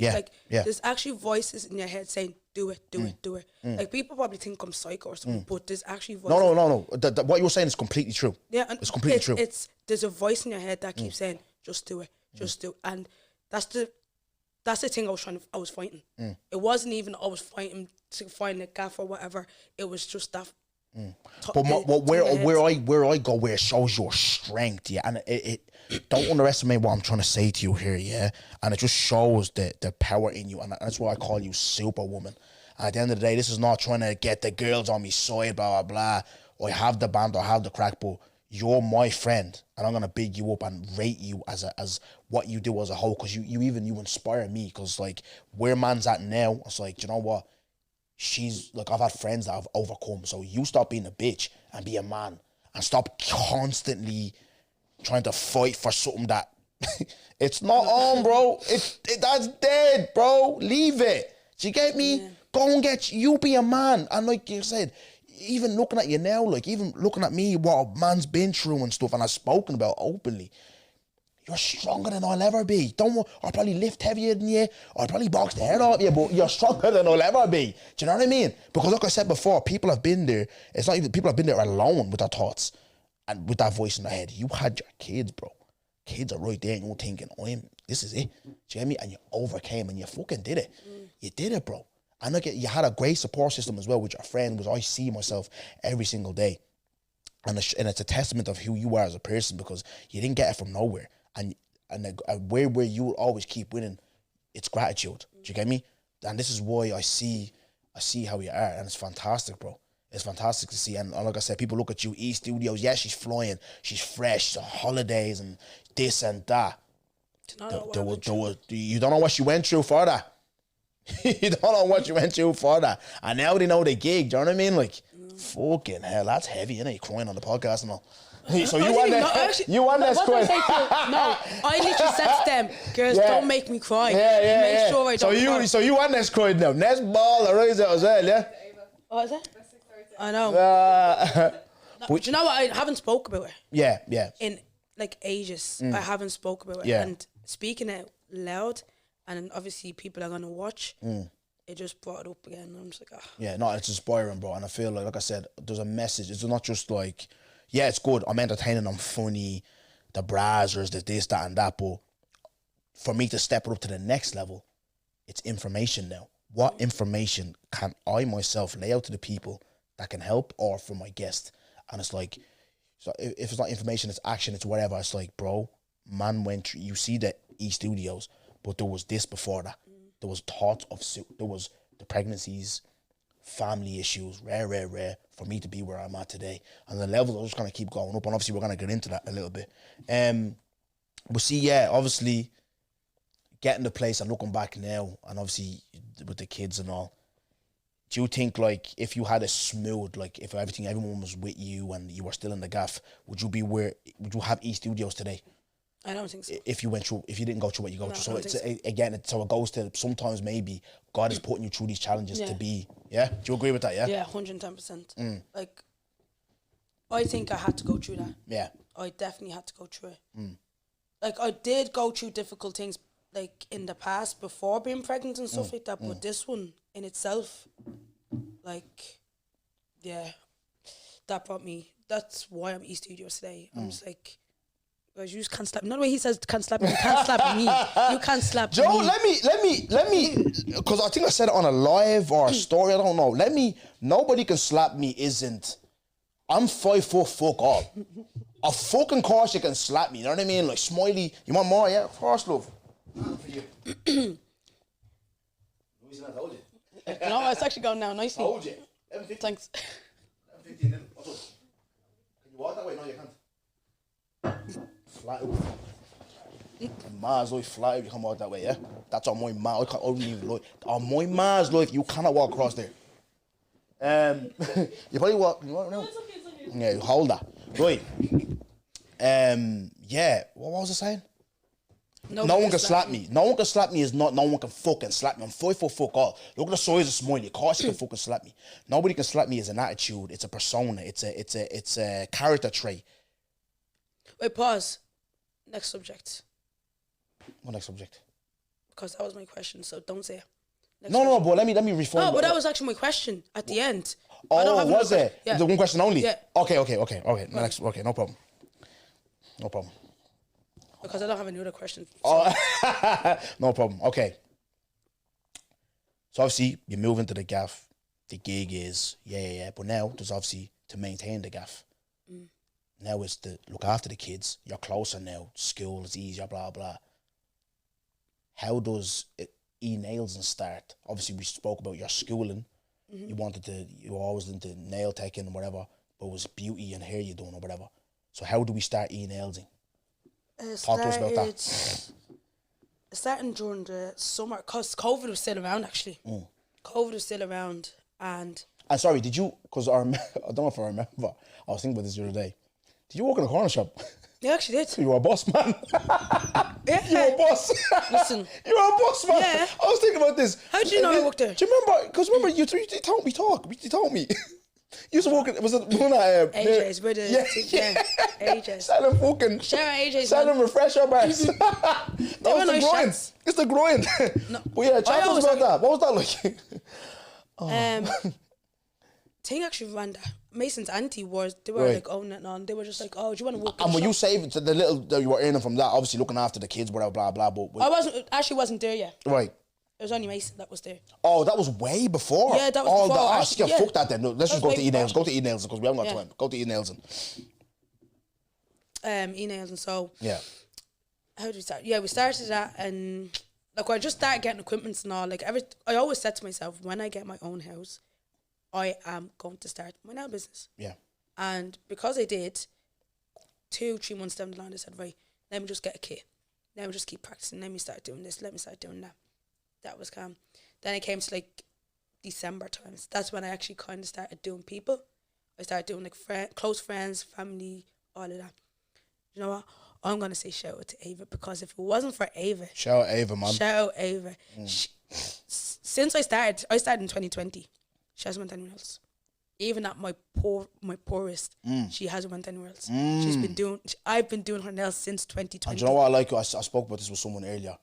Speaker 4: There's actually voices in your head saying, do it, do it, do it. Like, people probably think I'm psycho or something, but there's actually voices.
Speaker 3: No. What you're saying is completely true.
Speaker 4: Yeah, and
Speaker 3: it's completely true.
Speaker 4: There's a voice in your head that keeps saying, just do it, just do it. And that's the thing I was fighting. It wasn't even I was fighting to find a gaff or whatever. It was just that.
Speaker 3: But where I go, where it shows your strength, yeah, and it don't underestimate what I'm trying to say to you here, yeah, and it just shows the power in you, and that's why I call you Superwoman. And at the end of the day, this is not trying to get the girls on my side, blah blah blah, or I have the band or have the crack, but you're my friend, and I'm gonna big you up and rate you as what you do as a whole, because you inspire me, because like where man's at now, it's like, you know what? She's like, I've had friends that I've overcome. So you stop being a bitch and be a man, and stop constantly trying to fight for something that it's not on, bro. That's dead, bro. Leave it. Do you get me? Yeah. Go and you be a man. And like you said, even looking at you now, like even looking at me, what a man's been through and stuff, and I've spoken about openly. You're stronger than I'll ever be. I'll probably lift heavier than you. I'll probably box the head off you, but you're stronger than I'll ever be. Do you know what I mean? Because like I said before, people have been there. It's not even, people have been there alone with their thoughts and with that voice in their head. You had your kids, bro. Kids are right there and you're thinking, this is it. Do you get me? And you overcame and you fucking did it. You did it, bro. And look, you had a great support system as well with your friend, because I see myself every single day. And it's a testament of who you are as a person, because you didn't get it from nowhere. And where you will always keep winning, it's gratitude. Do you get me? And this is why I see how you are, and it's fantastic, bro. It's fantastic to see. And like I said, people look at you, E Studios, yeah, she's flying, she's fresh, she's on holidays and this and that. You don't know what she went through for that. You don't know what you went through for that. And now they know the gig, do you know what I mean? Like, fucking hell, that's heavy, innit? You're crying on the podcast and all. So you want that? You want that squid?
Speaker 4: No, I literally said to them, girls, don't make me cry. Make sure I don't cry.
Speaker 3: So you want that squid now? Next ball arise out as well, yeah?
Speaker 4: What is it? I know. But you know what? I haven't spoke about it.
Speaker 3: Yeah.
Speaker 4: In like ages, I haven't spoke about it.
Speaker 3: Yeah.
Speaker 4: And speaking it loud, and obviously people are gonna watch. It just brought it up again. And I'm just like,
Speaker 3: Yeah, no, it's inspiring, bro. And I feel like I said, there's a message. It's not just like, yeah, it's good. I'm entertaining. I'm funny. The brazzers, the this, that, and that. But for me to step it up to the next level, it's information now. What information can I myself lay out to the people that can help, or for my guest? And it's like, so if it's not information, it's action, it's whatever. It's like, bro, man went through, you see the E Studios, but there was this before that. There was thoughts of, there was the pregnancies, family issues, rare for me to be where I'm at today. And the levels are just going to keep going up. And obviously, we're going to get into that a little bit. But see, yeah, obviously, getting the place and looking back now, and obviously with the kids and all, do you think, like, if you had a smooth, like, if everyone was with you and you were still in the gaff, would you have E-Studios today?
Speaker 4: I don't think so.
Speaker 3: If you didn't go through what you go through. So
Speaker 4: I don't think
Speaker 3: it goes to sometimes maybe God is putting you through these challenges to be, yeah? Do you agree with that, yeah?
Speaker 4: Yeah, 110%. Like, I think I had to go through that.
Speaker 3: Yeah.
Speaker 4: I definitely had to go through it. Like, I did go through difficult things, like, in the past before being pregnant and stuff like that, but this one in itself, like, yeah, that's why I'm E-Studios today. I'm just like, guys, you just can't slap me. Not the way he says can't slap me, you can't slap me. You can't slap
Speaker 3: Joe,
Speaker 4: me.
Speaker 3: let me, because I think I said it on a live or a story, I don't know. Nobody can slap me I'm 5 foot fuck all. Of fucking course you can slap me, you know what I mean? Like, Smiley, you want more, yeah? Of course, love. For you. No, he's not, told you.
Speaker 4: No, it's actually going now nicely.
Speaker 3: Told you.
Speaker 4: Thanks.
Speaker 3: 11:15 then. What's up? Can you walk that way? No, you can't. Flat out. Mars life, flat out, you come out that way, yeah? That's on my Mars. I don't even look. On my Mars life, you cannot walk across there. You probably walk. You walk now? Yeah, hold that. Right. Yeah. What was I saying? No one can slap me. No one can slap me is not. No one can fucking slap me. I'm 5 foot fuck all. Look at the size of Smiley. Of course you can fucking slap me. Nobody can slap me as an attitude. It's a persona. It's a character trait.
Speaker 4: Wait, pause. Next subject.
Speaker 3: What next subject?
Speaker 4: Because that was my question, so don't say it.
Speaker 3: No, but let me reform.
Speaker 4: No, but that was actually my question at the end.
Speaker 3: Oh, was it?
Speaker 4: Yeah.
Speaker 3: The one question only?
Speaker 4: Yeah.
Speaker 3: Okay. Next. Okay, no problem. No problem.
Speaker 4: Because I don't have any other questions.
Speaker 3: Oh, no problem. Okay. So obviously you move into the gaff. The gig is yeah. But now there's obviously to maintain the gaff. Now it's to look after the kids. You're closer now. School is easier. Blah blah. How does nails and start? Obviously we spoke about your schooling. You were always into nail taking and whatever. But it was beauty and hair you doing or whatever. So how do we start nailsing? Talk to us about that.
Speaker 4: Starting during the summer, because COVID was still around, actually. COVID was still around, and
Speaker 3: sorry, did you, because I don't know if I remember, I was thinking about this the other day. Did you work in a corner shop?
Speaker 4: Yeah, actually did.
Speaker 3: You were a boss, man.
Speaker 4: Yeah.
Speaker 3: You were a boss.
Speaker 4: Listen.
Speaker 3: You were a boss, man.
Speaker 4: Yeah.
Speaker 3: I was thinking about this.
Speaker 4: How did you know I worked there?
Speaker 3: Do you remember, because remember, you told me talk. You told me. You used to work at, was it one at...
Speaker 4: AJ's, where the... Yeah. AJ's.
Speaker 3: Selling fucking...
Speaker 4: Shout out AJ's,
Speaker 3: selling refresher bars.
Speaker 4: They were nice
Speaker 3: groin.
Speaker 4: shots.
Speaker 3: It's the groin.
Speaker 4: No.
Speaker 3: But yeah, chat us about that. What was that like?
Speaker 4: Thing actually ran that. Mason's auntie they were like owning it and they were just like, oh, do you want to work in
Speaker 3: And
Speaker 4: the
Speaker 3: were you
Speaker 4: shop?
Speaker 3: saving the little that you were earning from that, obviously looking after the kids, whatever, blah, blah, but...
Speaker 4: Ashley wasn't there yet.
Speaker 3: Right.
Speaker 4: It was only Mason that was there.
Speaker 3: Oh, that was way before.
Speaker 4: Yeah, that was before.
Speaker 3: Actually, yeah, fuck that then. No, let's just go to e-nails. Go to e-nails because we haven't got time. Go to e-nails.
Speaker 4: E-nails and so...
Speaker 3: Yeah.
Speaker 4: How did we start? Yeah, we started that and... Like, I just started getting equipments and all. Like, I always said to myself, when I get my own house, I am going to start my nail business.
Speaker 3: Yeah.
Speaker 4: And because I did, 2-3 months down the line, I said, right, let me just get a kit. Let me just keep practicing. Let me start doing this. Let me start doing that. That was calm. Then it came to like December times. That's when I actually kind of started doing people. I started doing like close friends, family, all of that. You know what? I'm going to say shout out to Ava because if it wasn't for Ava.
Speaker 3: Shout out Ava, man.
Speaker 4: Shout out Ava. Since I started in 2020. She hasn't went anywhere else. Even at my poorest, she hasn't went anywhere else. I've been doing her nails since 2020.
Speaker 3: And do you know what I like? I spoke about this with someone earlier.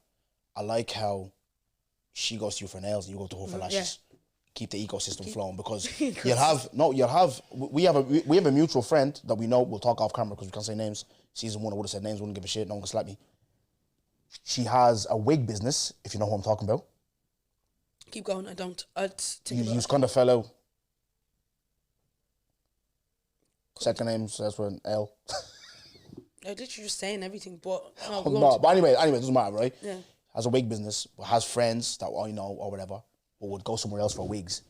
Speaker 3: I like how she goes to you for nails and you go to her for lashes. Yeah. Keep the ecosystem flowing because we have a mutual friend that we know. We'll talk off camera because we can't say names. Season 1, I would have said names, wouldn't give a shit. No one can slap me. She has a wig business, if you know who I'm talking about.
Speaker 4: Keep going. I don't.
Speaker 3: You kind of fell out. Second name starts with an L.
Speaker 4: I literally just saying everything, but
Speaker 3: but anyway, it doesn't matter, right?
Speaker 4: Yeah.
Speaker 3: Has a wig business, has friends that I know or whatever, but would go somewhere else for wigs.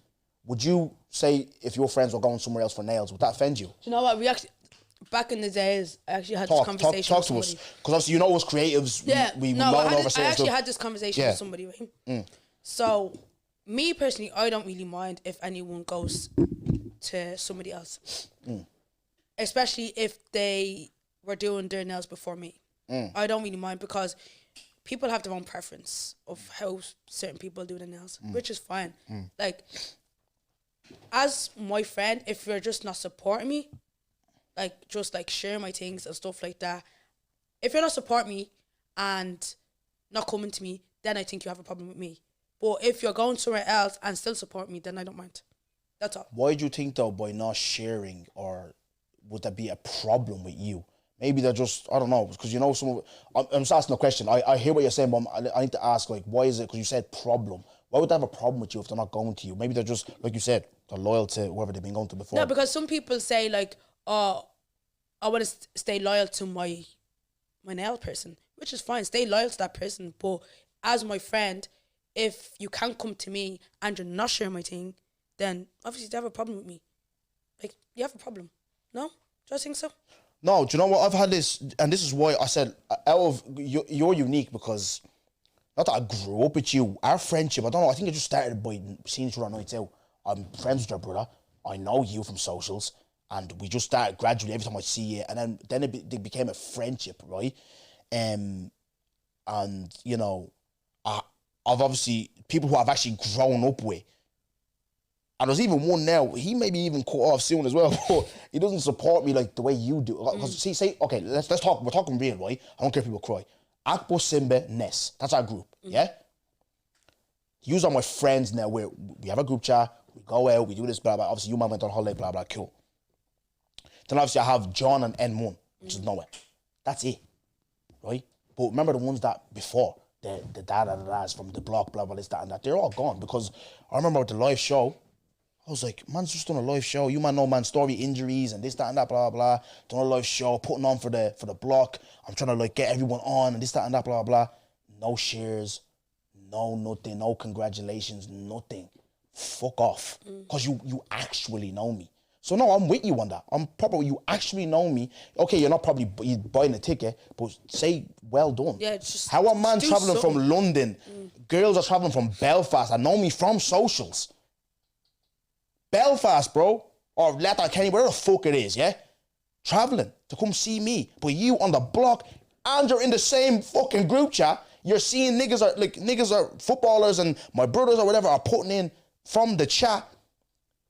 Speaker 3: would you say if your friends were going somewhere else for nails, would that offend you?
Speaker 4: Do you know what? We actually, back in the days, I actually had this conversation
Speaker 3: Talk
Speaker 4: with
Speaker 3: to
Speaker 4: somebody.
Speaker 3: us. Because obviously, you know us creatives,
Speaker 4: I actually had this conversation with somebody, right? So, me personally, I don't really mind if anyone goes to somebody else. Especially if they were doing their nails before me. I don't really mind because people have their own preference of how certain people do their nails, which is fine. Like, as my friend, if you're just not supporting me, like, just, like, sharing my things and stuff like that, if you're not supporting me and not coming to me, then I think you have a problem with me. But if you're going somewhere else and still support me, then I don't mind. That's all.
Speaker 3: Why do you think, though, by not sharing, or would that be a problem with you? Maybe they're just, I don't know, because you know, I'm just asking a question. I hear what you're saying, but I need to ask, like, why is it, because you said problem. Why would they have a problem with you if they're not going to you? Maybe they're just, like you said, they're loyal to whoever they've been going to before.
Speaker 4: No, because some people say, like, oh, I want to stay loyal to my nail person, which is fine. Stay loyal to that person. But as my friend, if you can't come to me and you're not sharing my thing, then obviously you have a problem with me. Like, you have a problem. No? Do you think so?
Speaker 3: No, do you know what? I've had this, and this is why I said, out of, you're unique because, not that I grew up with you, our friendship, I don't know, I think it just started by seeing each other on nights out. I'm friends with your brother, I know you from socials, and we just started gradually every time I see you, and then it became a friendship, right? And, you know, I've obviously, people who I've actually grown up with, and there's even one now, he may be even cut off soon as well, but he doesn't support me like the way you do. Because okay, let's talk, we're talking real, right? I don't care if people cry. Akbo, Simba, Ness, that's our group, yeah? Yous are my friends now, we have a group chat, we go out, we do this, blah, blah. Obviously, you man went on holiday, blah, blah, cool. Then obviously I have John and N1, which is nowhere. That's it, right? But remember the ones that before, the da-da-da-das from the block, blah, blah, this, that, and that, they're all gone. Because I remember with the live show, I was like, man's just done a live show. You man know man's story, injuries and this, that, and that, blah, blah, blah. Done a live show, putting on for the block. I'm trying to like get everyone on and this, that, and that, blah, blah. No shares, no nothing, no congratulations, nothing. Fuck off. Because you actually know me. So no, I'm with you on that. I'm probably, you actually know me. Okay, you're not probably buying a ticket, but say well done.
Speaker 4: Yeah, just
Speaker 3: how a man traveling
Speaker 4: something.
Speaker 3: from London, girls are traveling from Belfast and know me from socials. Belfast, bro, or Letterkenny, wherever the fuck it is, yeah? Traveling to come see me, but you on the block and you're in the same fucking group chat, you're seeing niggas are footballers and my brothers or whatever are putting in from the chat,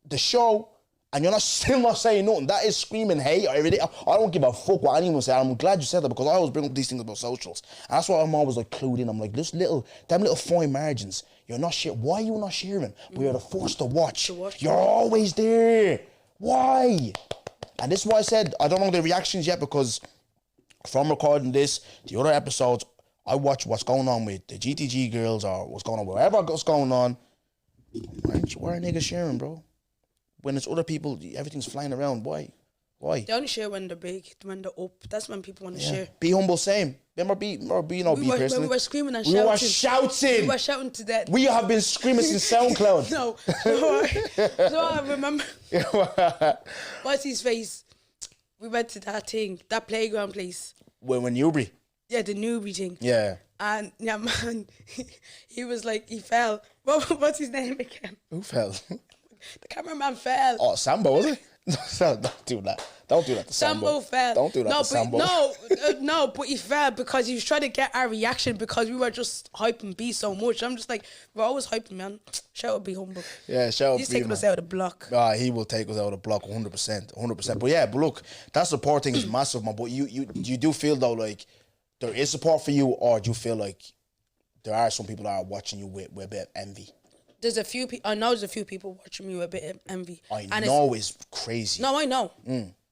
Speaker 3: the show, and you're still not saying nothing. That is screaming hate every day. I don't give a fuck what anyone says. I'm glad you said that because I always bring up these things about socials. And that's why I'm always like clued in. I'm like, them little fine margins. You're not sharing. Why are you not sharing? But you're the first to watch. You're always there. Why? And this is why I said I don't know the reactions yet because from recording this, the other episodes, I watch what's going on with the GTG girls or what's going on wherever what's going on. Why are niggas sharing, bro? When it's other people, everything's flying around. Why?
Speaker 4: They only share when they're big, when they're up. That's when people want to share.
Speaker 3: Be humble, same. Remember, be personally.
Speaker 4: When we were screaming and
Speaker 3: shouting.
Speaker 4: We were shouting to death.
Speaker 3: We have been screaming since SoundCloud.
Speaker 4: No, I remember. What's his face? We went to that thing, that playground place.
Speaker 3: When Newbury?
Speaker 4: Yeah, the Newbury thing.
Speaker 3: Yeah.
Speaker 4: And yeah, man, he was like, he fell. What's his name again?
Speaker 3: Who fell?
Speaker 4: The cameraman fell.
Speaker 3: Oh, Sambo, was it? Don't do that. Don't do that to Sambo.
Speaker 4: Sambo fell.
Speaker 3: Don't do that to Sambo.
Speaker 4: No, but he fell because he was trying to get our reaction because we were just hyping B so much. I'm just like, we're always hyping, man. Shout out, be humble.
Speaker 3: Yeah, shout out.
Speaker 4: He's taking us out of the block.
Speaker 3: He will take us out of the block 100%. But yeah, but look, that support thing is massive, man. But you do feel though like there is support for you, or do you feel like there are some people that are watching you with a bit of envy?
Speaker 4: There's a few people. I know there's a few people watching me with a bit of envy.
Speaker 3: I know it's crazy.
Speaker 4: No, I know.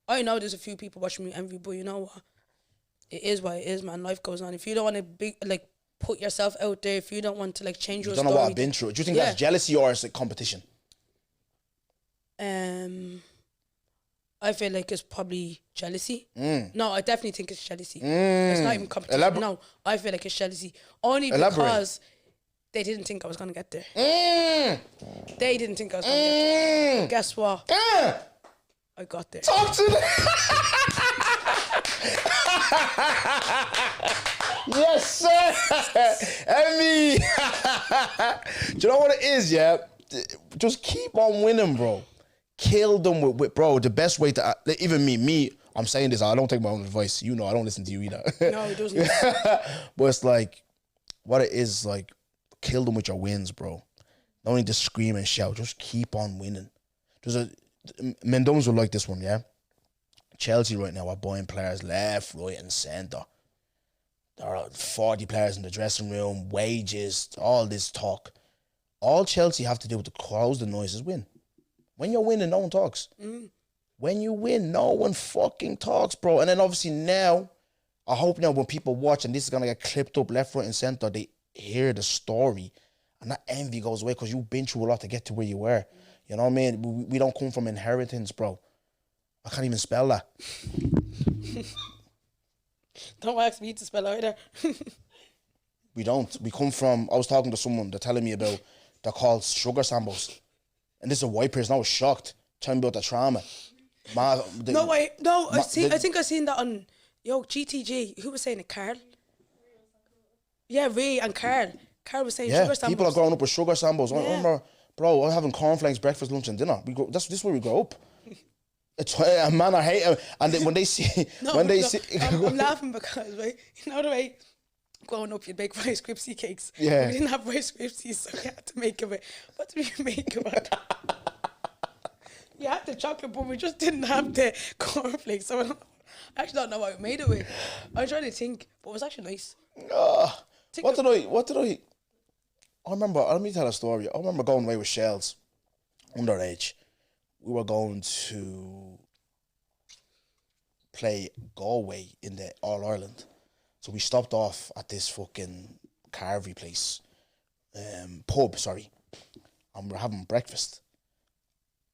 Speaker 4: I know there's a few people watching me with envy, but you know what? It is what it is, man. Life goes on. If you don't want to put yourself out there, if you don't want to change your story.
Speaker 3: You don't know what I've been through. Do you think that's jealousy or is it competition?
Speaker 4: I feel like it's probably jealousy. No, I definitely think it's jealousy. It's not even competition. No, I feel like it's jealousy. Only because they didn't think I was going to get there.
Speaker 3: Mm.
Speaker 4: They didn't think I was going to get there. But guess what? I got there.
Speaker 3: Talk to them. Yes, sir. Emmy. Do you know what it is, yeah? Just keep on winning, bro. Kill them with bro, the best way to... even me, I'm saying this, I don't take my own advice. You know, I don't listen to you either.
Speaker 4: No, he doesn't.
Speaker 3: But it's like, what it is, like, kill them with your wins, bro. Don't need to scream and shout. Just keep on winning. Mendoza would like this one, yeah? Chelsea right now are buying players left, right, and centre. There are 40 players in the dressing room, wages, all this talk. All Chelsea have to do to close the noise is win. When you're winning, no one talks. When you win, no one fucking talks, bro. And then obviously now, I hope now when people watch and this is going to get clipped up left, right, and centre, they hear the story and that envy goes away because you've been through a lot to get to where you were. You know what I mean? We don't come from inheritance, bro. I can't even spell that.
Speaker 4: Don't ask me to spell either.
Speaker 3: We don't. We come from... I was talking to someone, they're telling me about... They're called sugar sambos. And this is a white person. I was shocked. Telling me about the trauma. I think I seen that on... GTG. Who was saying it? Carl? Yeah, Ray and Carl. Carl was saying sugar sambos. People are growing up with sugar sambos. I remember... Bro, I'm having cornflakes, breakfast, lunch, and dinner. This is where we grow up. It's man, I hate it. And when they see, I'm
Speaker 4: laughing because right, you know the way growing up you'd make Rice Krispie cakes.
Speaker 3: Yeah,
Speaker 4: we didn't have Rice Krispies, so you had to make it. What did we make it with? You had the chocolate, but we just didn't have the cornflakes. So I actually don't know what we made it with. I was trying to think, but it was actually nice. What did I? I remember. Let me tell a story. I remember going away with Shells, underage. We were going to play Galway in the All-Ireland. So we stopped off at this fucking carvery place. Pub, sorry. And we're having breakfast.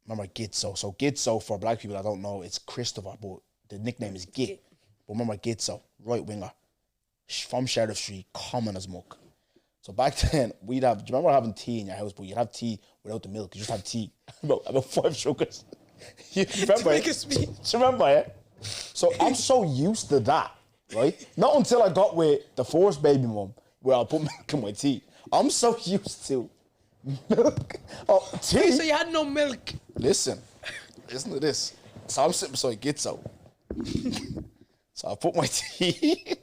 Speaker 4: Remember Gitzo. So Gitzo, for black people, I don't know, it's Christopher, but the nickname is Git. But remember Gitzo, right winger. From Sheriff Street, common as muck. So back then, do you remember having tea in your house, but you'd have tea without the milk. You just have tea. about 5 sugars. You remember? Do you remember, yeah? So I'm so used to that, right? Not until I got with the first baby mum, where I put milk in my tea. I'm so used to milk. Oh, tea. So you had no milk.
Speaker 3: Listen to this. So I'm sitting beside Gitzo. So I put my tea.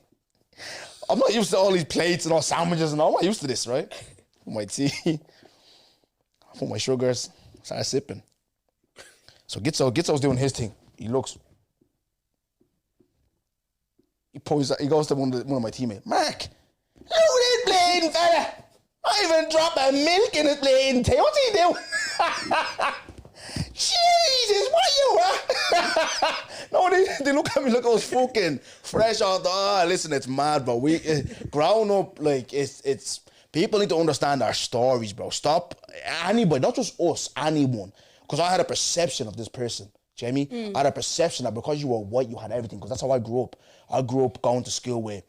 Speaker 3: I'm not used to all these plates and all sandwiches and all. I'm not used to this, right? Put my tea. I put my sugars. Start sipping. So Gitzo's doing his thing. He looks. He goes to one of my teammates. Mark, look at this bleeding fella. I even dropped a milk in his bleeding tea. What's he doing? Jesus, what you are? No, they look at me like I was fucking fresh out the... listen, it's mad, bro. We growing up, like, it's... People need to understand our stories, bro. Stop. Anybody, not just us, anyone. Because I had a perception of this person. Do you know what I mean? I had a perception that because you were white, you had everything. Because that's how I grew up. I grew up going to school with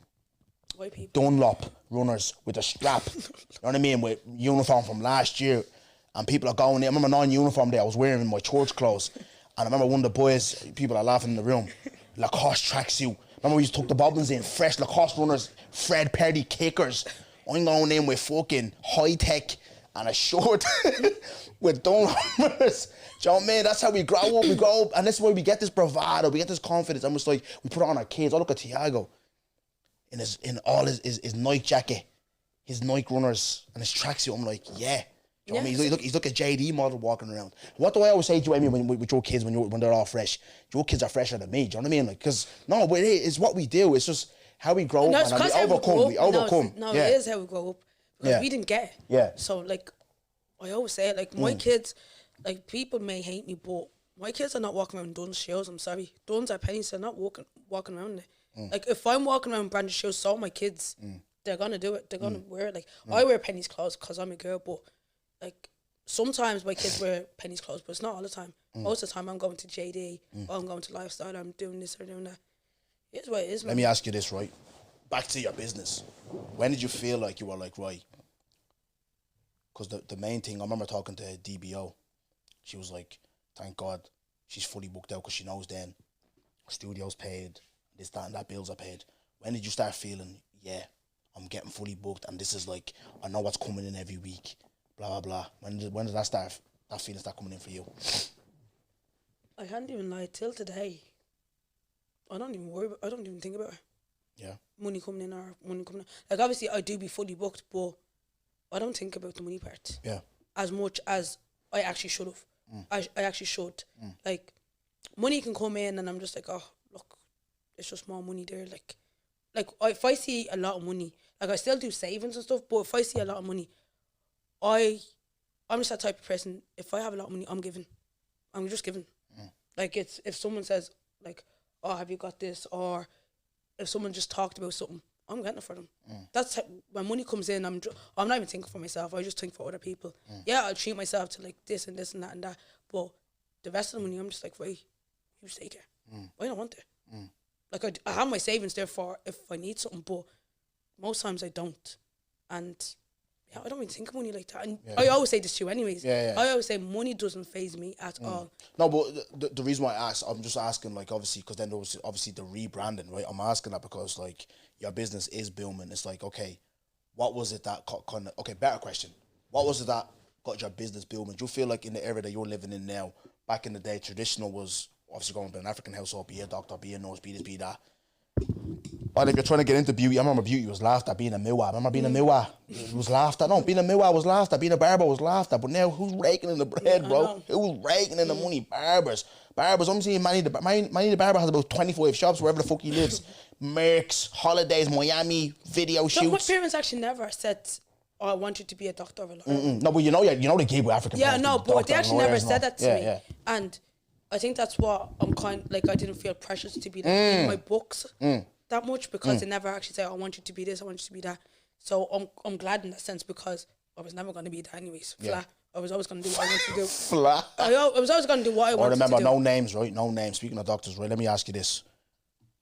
Speaker 4: white people.
Speaker 3: Dunlop runners with a strap. You know what I mean? With uniform from last year. And people are going there. I remember non-uniform day, I was wearing my church clothes. And I remember one of the boys, people are laughing in the room, Lacoste tracksuit. Remember we used to tuck the bobbins in, fresh Lacoste runners, Fred Perry kickers. I'm going in with fucking high-tech and a short with Dunlop runners. Do you know what I mean? That's how we grow up. And that's where we get this bravado, we get this confidence. I'm just like, we put it on our kids. I look at Thiago in all his Nike jacket, his Nike runners and his tracksuit. I'm like, yeah. You know what I mean? He's like a JD model walking around. What do I always say to you, Amy, with your kids when they're all fresh? Your kids are fresher than me. Do you know what I mean? Like, because no, it's what we do. It's just how we grow up, and we overcome.
Speaker 4: No, it is how we grow up because we didn't get it.
Speaker 3: Yeah.
Speaker 4: So like, I always say it. Like my kids, like people may hate me, but my kids are not walking around in Dunn's shoes. I'm sorry, Dunn's are pennies. They're not walking around there. Like if I'm walking around in branded shoes, so my kids, they're gonna do it. They're gonna wear it. Like I wear pennies clothes because I'm a girl, but. Like, sometimes my kids wear pennies clothes, but it's not all the time. Most of the time, I'm going to JD, or I'm going to Lifestyle, I'm doing this or doing that. It's what it is, man.
Speaker 3: Let me ask you this, right? Back to your business. When did you feel like you were like, right, because the main thing, I remember talking to DBO. She was like, thank God she's fully booked out because she knows then studio's paid, this, that, and that, bills are paid. When did you start feeling, yeah, I'm getting fully booked and this is like, I know what's coming in every week, blah, blah, blah. When did that start, that feeling start coming in for you?
Speaker 4: I can't even lie, till today, I don't even think about it.
Speaker 3: Yeah.
Speaker 4: Money coming in or money coming in. Like, obviously, I do be fully booked, but I don't think about the money part.
Speaker 3: Yeah.
Speaker 4: As much as I actually should have. I actually should. Like, money can come in and I'm just like, oh, look, it's just more money there. Like if I see a lot of money, like, I still do savings and stuff, but if I see a lot of money, I'm just that type of person. If I have a lot of money, I'm giving. I'm just giving. Like, it's, if someone says, like, oh, have you got this? Or if someone just talked about something, I'm getting it for them. That's when money comes in, I'm not even thinking for myself. I just think for other people. Yeah, I'll treat myself to like this and this and that and that. But the rest of the money, I'm just like, right, you stay there. I don't want it. Like, I have my savings there for if I need something, but most times I don't. And yeah, I don't really think of money like that. And I always say this to you anyways. I always say money doesn't faze me at all.
Speaker 3: No, but the reason why I asked, I'm just asking, like, obviously, because then there was obviously the rebranding, right? I'm asking that because, like, your business is booming. It's like, okay, what was it that kind of, okay, better question. What was it that got your business booming? Do you feel like in the era that you're living in now, back in the day, traditional was obviously going to an African household, be a doctor, be a nurse, be this, be that. Or if you're trying to get into beauty, I remember beauty was laughed at. Being a miwa, I remember being a miwa, it was laughed at. No, being a miwa was laughed at. Being a barber was laughed at. But now, who's raking in the bread, bro? Who's raking in the money? Barbers. I'm seeing Manny the barber has about 25 shops wherever the fuck he lives. Mercs, holidays, Miami, video shoots.
Speaker 4: So my parents actually never said, oh, I want you to be a doctor or a lawyer.
Speaker 3: No, but you know the gig with African.
Speaker 4: Yeah, no, but they actually never said that to me.
Speaker 3: Yeah.
Speaker 4: And I think that's what I'm like, I didn't feel precious to be like in my books that much, because they never actually say, oh, I want you to be this, I want you to be that. So I'm glad in that sense, because I was never going to be that anyways. Flat. I was always going to do what I wanted to do.
Speaker 3: Flat.
Speaker 4: I was always going to do what I wanted to do.
Speaker 3: Remember, no names, right? No names. Speaking of doctors, right? Let me ask you this.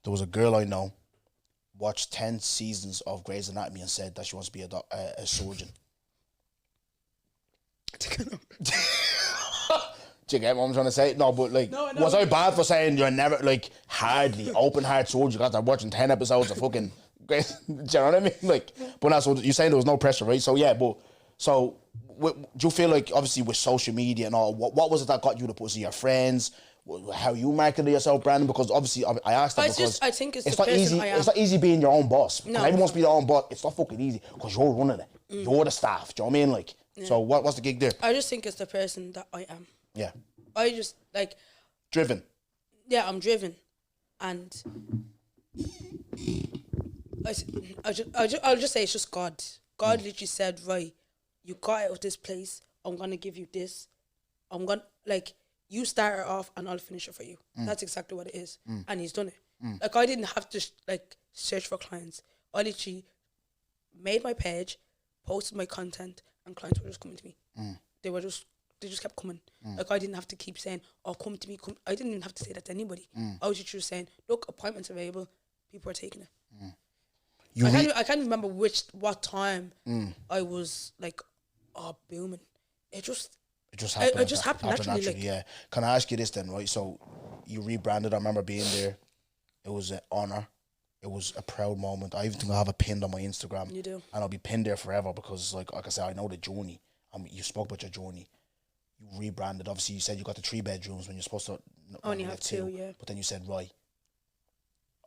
Speaker 3: There was a girl I know, watched 10 seasons of Grey's Anatomy and said that she wants to be a surgeon. Do you get what I'm trying to say? No, but like, no, was I bad for saying you're never, like, hardly open heart surgery after watching 10 episodes of fucking Grey's? Do you know what I mean? Like, but that's what you're saying, there was no pressure, right? So yeah, but so do you feel like, obviously with social media and all, what was it that got you to pursue your friends? How you marketed yourself, Brandon? Because obviously I asked that because
Speaker 4: I think it's
Speaker 3: not easy. It's not easy being your own boss.
Speaker 4: No,
Speaker 3: everyone wants to be their own boss. It's not fucking easy because you're running it. You're the staff. Do you know what I mean? Like, so what's the gig there?
Speaker 4: I just think it's the person that I am.
Speaker 3: Yeah.
Speaker 4: I just like
Speaker 3: driven.
Speaker 4: Yeah, I'm driven, and I'll just say it's just God. God literally said, right, you got out of this place. I'm gonna give you this. I'm gonna, like, you start it off and I'll finish it for you. That's exactly what it is, and He's done it. Like, I didn't have to like search for clients. I literally made my page, posted my content, and clients were just coming to me. They just kept coming. Like, I didn't have to keep saying, oh, come to me, come. I didn't even have to say that to anybody. I was just saying, look, appointments available, people are taking it. I can't remember what time I was like, oh, booming. It just happened. It just happened naturally. Like,
Speaker 3: yeah. Can I ask you this then, right? So you rebranded. I remember being there. It was an honor. It was a proud moment. I even think I have it pinned on my Instagram.
Speaker 4: You do.
Speaker 3: And I'll be pinned there forever because, like I said, I know the journey. You spoke about your journey. You rebranded. Obviously, you said you got the 3 bedrooms when you're supposed to
Speaker 4: only have 2, yeah.
Speaker 3: But then you said, right,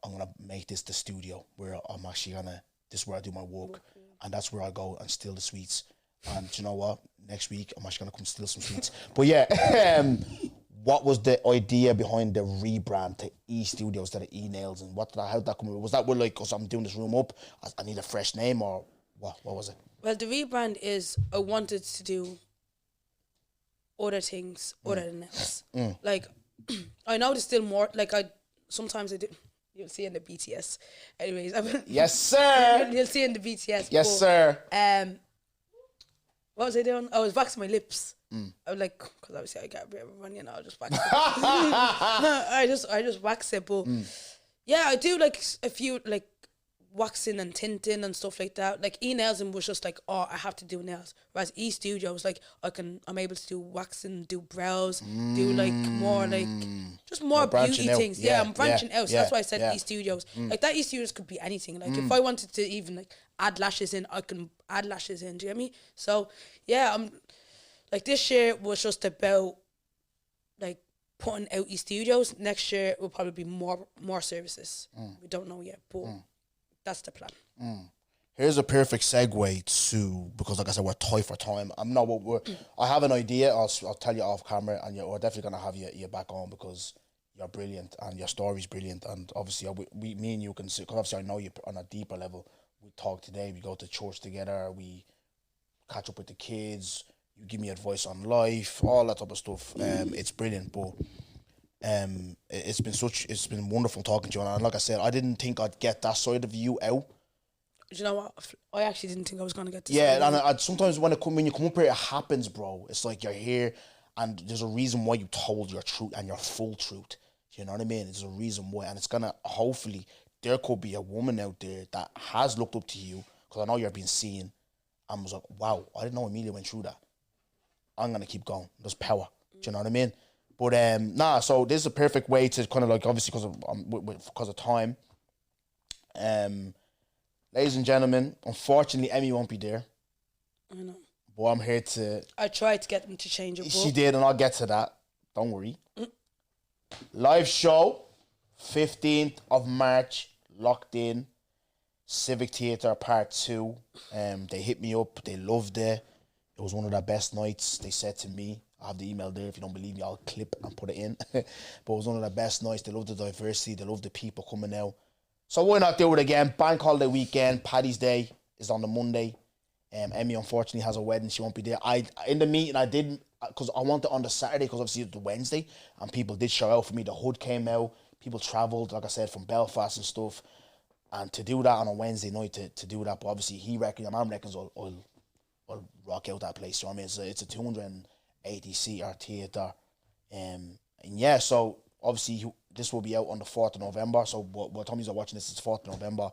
Speaker 3: I'm going to make this the studio where I'm actually going to, this is where I do my work. And that's where I go and steal the sweets. And do you know what? Next week, I'm actually going to come steal some sweets. But yeah, what was the idea behind the rebrand to E Studios instead of E Nails? And how did that come? Was that like, because I'm doing this room up, I need a fresh name, or what was it?
Speaker 4: Well, the rebrand is, I wanted to do other things other than nails. Like, I know there's still more, like, sometimes I do, you'll see in the BTS. Anyways.
Speaker 3: Yes, sir.
Speaker 4: You'll see in the BTS.
Speaker 3: Yes, sir.
Speaker 4: What was I doing? I was waxing my lips. I was like, because obviously I got a bit of a run, you know, I'll just wax it. I just wax it, but yeah, I do like a few like waxing and tinting and stuff like that. Like e-nailsing was just like, oh, I have to do nails. Whereas e-studios, like I'm able to do waxing, do brows, do like more like just more beauty
Speaker 3: out.
Speaker 4: things. Yeah, I'm branching out. So that's why I said
Speaker 3: yeah.
Speaker 4: e-studios. Like that e-studios could be anything. Like if I wanted to even like add lashes in, I can add lashes in. Do you get me? So yeah, I'm like this year was just about like putting out e-studios. Next year will probably be more services. We don't know yet, but that's the plan.
Speaker 3: Here's a perfect segue to, because like I said, we're tight for time. I have an idea. I'll tell you off camera, and we're definitely gonna have you back on because you're brilliant and your story's brilliant. And obviously, me and you can see, because obviously I know you on a deeper level. We talk today. We go to church together. We catch up with the kids. You give me advice on life, all that type of stuff. It's brilliant, but it's been wonderful talking to you. And like I said, I didn't think I'd get that side of you out.
Speaker 4: Do you know what? I actually didn't think I was gonna get this.
Speaker 3: Yeah, and I sometimes when you come up here, it happens, bro. It's like you're here, and there's a reason why you told your truth and your full truth. You know what I mean? There's a reason why, and it's gonna, hopefully there could be a woman out there that has looked up to you, because I know you're being seen, and was like, wow, I didn't know Emilia went through that. I'm gonna keep going. There's power. Do you know what I mean? But so this is a perfect way to kind of like, obviously because of time. Ladies and gentlemen, unfortunately, Emmy won't be there.
Speaker 4: I know.
Speaker 3: But I'm here to.
Speaker 4: I tried to get them to change it.
Speaker 3: She did, and I'll get to that. Don't worry. Live show, 15th of March, locked in. Civic Theatre Part 2. They hit me up. They loved it. It was one of their best nights. They said to me, I have the email there. If you don't believe me, I'll clip and put it in. But it was one of their best nights. They loved the diversity. They loved the people coming out. So why not do it again? Bank holiday weekend. Paddy's Day is on the Monday. Emmy unfortunately has a wedding. She won't be there. In the meeting I didn't, because I wanted on the Saturday, because obviously it's the Wednesday, and people did show out for me. The hood came out. People travelled, like I said, from Belfast and stuff. And to do that on a Wednesday night, to do that, but obviously he reckons, my mum reckons I'll rock out that place. So I mean, it's a 280-seater theatre. And yeah, so obviously this will be out on the 4th of November. So what Tommy's are watching this is 4th of November.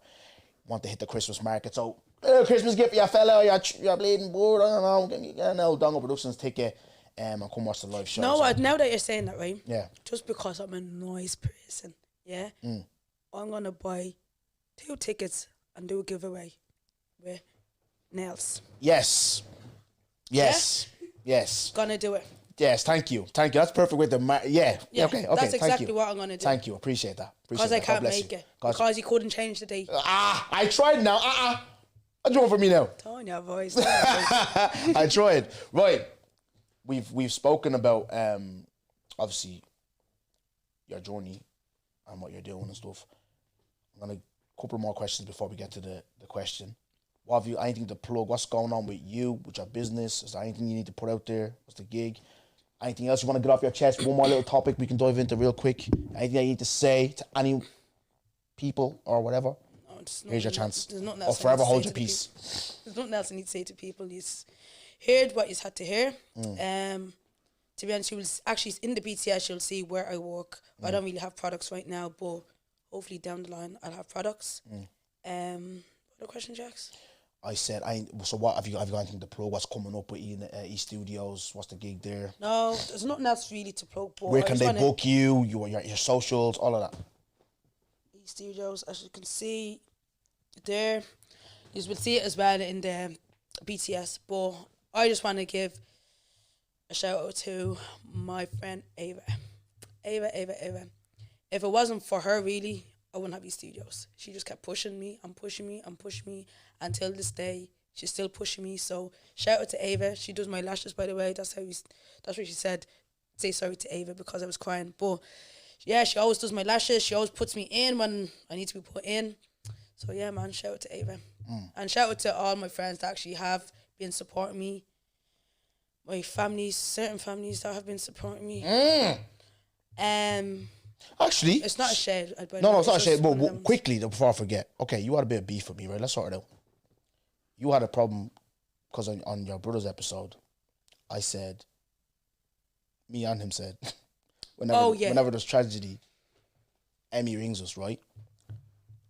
Speaker 3: Want to hit the Christmas market. So Christmas gift for your fella, you're bleeding bored, I don't know, get an old Dongle Productions ticket and come watch the live show.
Speaker 4: No, so. Now that you're saying that, right?
Speaker 3: Yeah.
Speaker 4: Just because I'm a nice person, yeah? I'm going to buy 2 tickets and do a giveaway with nails.
Speaker 3: Yes.
Speaker 4: Gonna do it.
Speaker 3: Yes, thank you. That's perfect with the yeah. Okay.
Speaker 4: That's exactly what I'm gonna do.
Speaker 3: Thank you. Appreciate that.
Speaker 4: Because I can't make it. Because you couldn't change the date.
Speaker 3: I tried now. What do you want from me now?
Speaker 4: Tone your voice.
Speaker 3: I tried. Right. We've spoken about obviously your journey and what you're doing and stuff. I'm gonna couple more questions before we get to the question. What have you anything to plug? What's going on with you, with your business? Is there anything you need to put out there? What's the gig? Anything else you want to get off your chest? One more little topic we can dive into real quick. Anything that you need to say to any people or whatever? No, here's your chance.
Speaker 4: There's nothing else.
Speaker 3: Or forever hold your peace.
Speaker 4: There's nothing else I need to say to people. You heard what you had to hear. To be honest, you will actually in the BTS you'll see where I work. I don't really have products right now, but hopefully down the line I'll have products. What are questions, Jax?
Speaker 3: I said, so what have you got anything to plug? What's coming up with E Studios? What's the gig there?
Speaker 4: No, there's nothing else really to plug. But
Speaker 3: where can they book you? Your socials, all of that.
Speaker 4: E Studios, as you can see there, you will see it as well in the BTS. But I just want to give a shout out to my friend Ava. Ava. If it wasn't for her, really, I wouldn't have E Studios. She just kept pushing me until this day. She's still pushing me. So shout out to Ava. She does my lashes, by the way. That's what she said. Say sorry to Ava because I was crying. But yeah, she always does my lashes. She always puts me in when I need to be put in. So yeah, man, shout out to Ava. And shout out to all my friends that actually have been supporting me. My families, certain families that have been supporting me.
Speaker 3: Actually,
Speaker 4: it's not a shade.
Speaker 3: No, it's not a shade. But quickly, before I forget, okay, you had a bit of beef with me, right? Let's sort it out. You had a problem because on your brother's episode, I said, me and him said, whenever there's tragedy, Emmy rings us, right?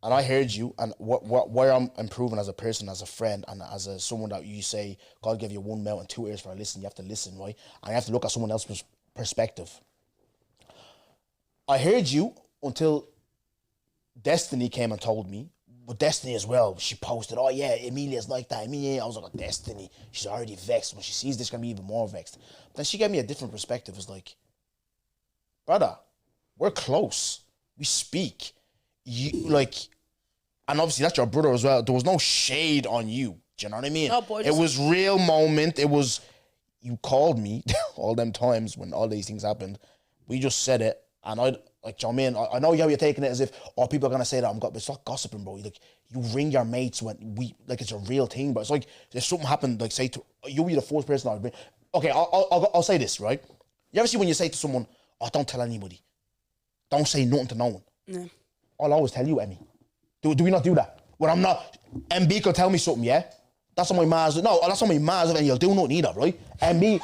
Speaker 3: And I heard you, and where I'm improving as a person, as a friend, and as someone that you say, God gave you one mouth and two ears for a listen, you have to listen, right? And you have to look at someone else's perspective. I heard you until Destiny came and told me, but Destiny as well, she posted, oh yeah, Emilia's like that, Emilia. I was like, oh, Destiny, she's already vexed. When she sees this, she's going to be even more vexed. But then she gave me a different perspective. It's like, brother, we're close. We speak. You like, and obviously that's your brother as well. There was no shade on you. Do you know what I mean?
Speaker 4: No, boy,
Speaker 3: it was real moment. It was, you called me all them times when all these things happened. We just said it, and I like, do you know what I mean? I know how you're taking it as if, oh, people are gonna say that I'm but it's not gossiping, bro. You ring your mates when like it's a real thing, but it's like if something happened, like say to you'll be the first person I'd bring. Okay, I'll say this, right? You ever see when you say to someone, oh, don't tell anybody, don't say nothing to no one.
Speaker 4: No.
Speaker 3: I'll always tell you, Emmy. Do we not do that? When I'm not, MB could tell me something, yeah? That's on my Mars. No, that's on my Mars, and you'll do nothing either, right? MB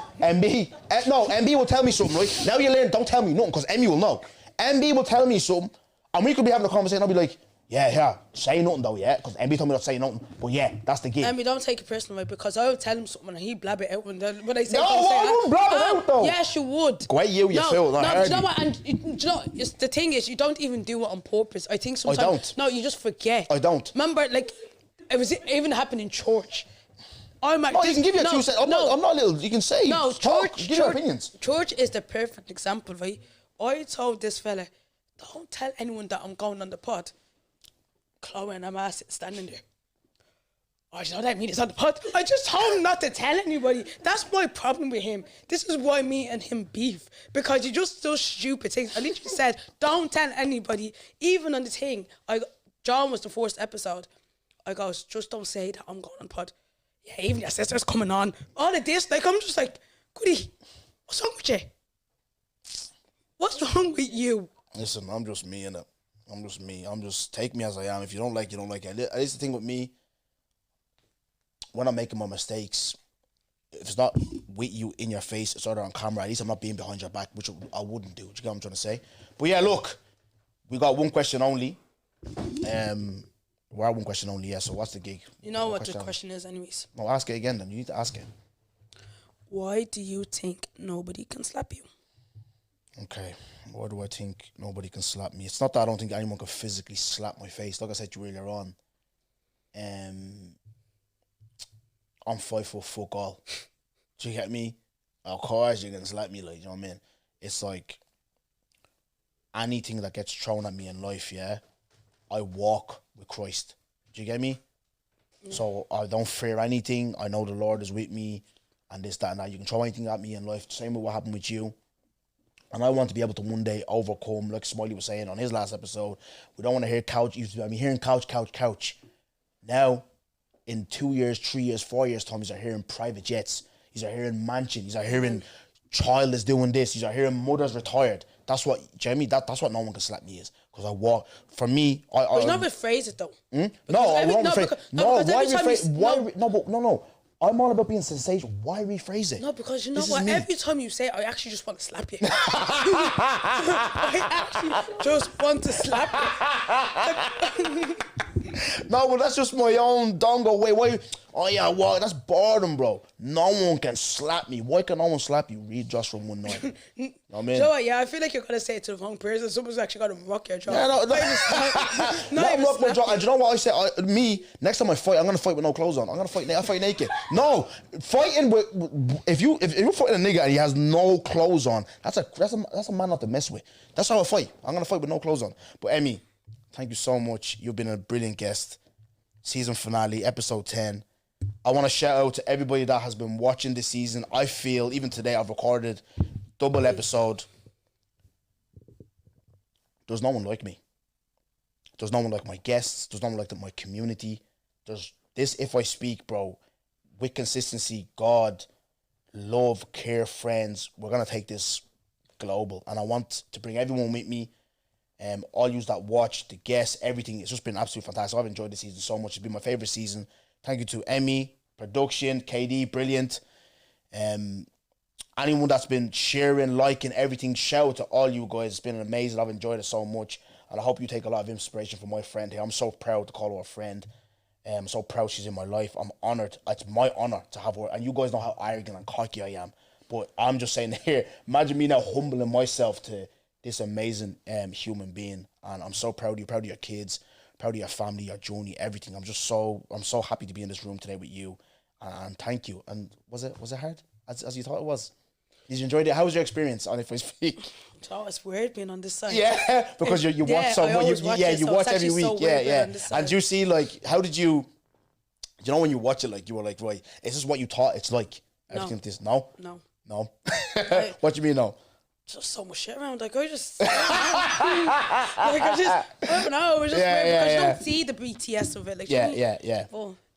Speaker 3: will tell me something, right? Now you learn, don't tell me nothing, because Emmy will know. MB will tell me something, and we could be having a conversation, I'll be like, yeah, say nothing though, yeah? Because MB told me not to say nothing, but yeah, that's the game.
Speaker 4: Emmy, don't take it personal, right? Because I would tell him something and he blab it out when I say.
Speaker 3: No, I wouldn't blab it out though.
Speaker 4: Yes, you would.
Speaker 3: Great, you feel.
Speaker 4: No, do you know what? And do you know, the thing is, you don't even do it on purpose. I think sometimes.
Speaker 3: I don't.
Speaker 4: No, you just forget.
Speaker 3: I don't.
Speaker 4: Remember, like, it even happened in church. You
Speaker 3: can give your 2 cents. I'm not little. You can say.
Speaker 4: No,
Speaker 3: give your opinions.
Speaker 4: Church is the perfect example, right? I told this fella, don't tell anyone that I'm going on the pod. Chloe and I'm standing there. Oh, you know that mean it's on the pod? I just told him not to tell anybody. That's my problem with him. This is why me and him beef. Because he just does stupid things. I literally said, don't tell anybody. Even on the thing, John was the first episode. I goes, just don't say that I'm going on the pod. Yeah, even your sister's coming on. All of this, like, I'm just like, Goody, what's wrong with you? What's wrong with you?
Speaker 3: Listen, I'm just me, innit? I'm just me. Take me as I am. If you don't like, you don't like it. At least the thing with me, when I'm making my mistakes, if it's not with you in your face, it's either on camera. At least I'm not being behind your back, which I wouldn't do. Do you get what I'm trying to say? But yeah, look, we got one question only. We're at one question only, yeah. So what's the gig?
Speaker 4: You know what the question is anyways.
Speaker 3: No, ask it again then. You need to ask it.
Speaker 4: Why do you think nobody can slap you?
Speaker 3: Okay. Why do I think nobody can slap me? It's not that I don't think anyone can physically slap my face. Like I said to you earlier on, I'm 5 foot fuck all. Do you get me? Of course you can slap me, like, you know what I mean? It's like anything that gets thrown at me in life, yeah, I walk with Christ. Do you get me? So I don't fear anything. I know the Lord is with me and this, that, and that. You can throw anything at me in life. Same with what happened with you. And I want to be able to one day overcome, like Smiley was saying on his last episode. We don't want to hear couch. I'm hearing couch. Now, in 2 years, 3 years, 4 years' time, he's hearing private jets. He's hearing mansion. He's hearing child is doing this. He's hearing mother's retired. That's what, Jamie, that's what no one can slap me is. Because I walk, for me,
Speaker 4: But you never rephrase it though.
Speaker 3: No, I won't rephrase. No. I'm all about being sensational. Why rephrase it?
Speaker 4: No, because you know what? Every time you say it, I actually just want to slap you. I actually just want to slap you.
Speaker 3: No, but that's just my own dongo way. Why? Oh yeah, well, that's boredom, bro. No one can slap me. Why can no one slap you? Read just from one night. You know what I mean?
Speaker 4: So yeah, I feel like you're gonna say it to the wrong person. Someone's actually gonna rock your jaw.
Speaker 3: Yeah, no, not rock my jaw. And do you know what I say? Me, next time I fight, I'm gonna fight with no clothes on. I'm gonna fight. I fight naked. No, fighting with if you're fighting a nigga and he has no clothes on, that's a man not to mess with. That's how I fight. I'm gonna fight with no clothes on. But Emmy, thank you so much. You've been a brilliant guest. Season finale, episode 10. I want to shout out to everybody that has been watching this season. I feel, even today, I've recorded double episode. There's no one like me. There's no one like my guests. There's no one like my community. There's this, if I speak, bro, with consistency, God, love, care, friends, we're going to take this global. And I want to bring everyone with me. All use that watch, the guests, everything. It's just been absolutely fantastic. I've enjoyed the season so much. It's been my favorite season. Thank you to Emmy, production, KD, brilliant. Anyone that's been sharing, liking, everything, shout out to all you guys. It's been amazing. I've enjoyed it so much. and I hope you take a lot of inspiration from my friend here. I'm so proud to call her a friend. I'm so proud she's in my life. I'm honoured. It's my honour to have her. And you guys know how arrogant and cocky I am. But I'm just saying here, imagine me now humbling myself to this amazing human being. And I'm so proud of you, proud of your kids, proud of your family, your journey, everything. I'm so happy to be in this room today with you. And thank you. And was it hard as you thought it was? Did you enjoy it? How was your experience on If I Speak?
Speaker 4: Oh, it's weird being on this side.
Speaker 3: Yeah, because you watch so much. You watch every week. And you see, like, how did you when you watch it, like, you were like, right, is this what you thought it's like? Everything this? No. What do you mean no?
Speaker 4: Just so much shit around. Like, I don't know. It was just weird because you don't see the BTS of it. Like,
Speaker 3: yeah.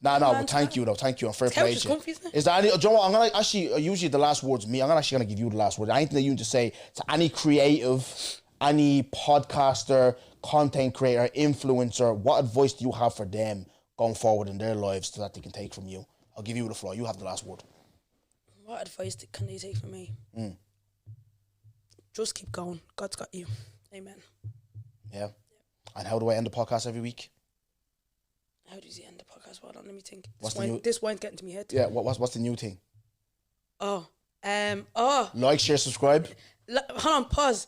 Speaker 3: But thank you, and fair play to you. Is there any? Do you know what? I'm gonna actually usually the last word's me. I'm actually gonna give you the last word. Anything that you need to say to any creative, any podcaster, content creator, influencer, what advice do you have for them going forward in their lives so that they can take from you? I'll give you the floor. You have the last word.
Speaker 4: What advice can they take from me? Just keep going. God's got you. Amen.
Speaker 3: Yeah. And how do I end the podcast every week?
Speaker 4: How does he end the podcast? Hold on, let me think. This wine's getting to me head.
Speaker 3: Yeah, what's the new thing? Like, share, subscribe.
Speaker 4: Hold on, pause.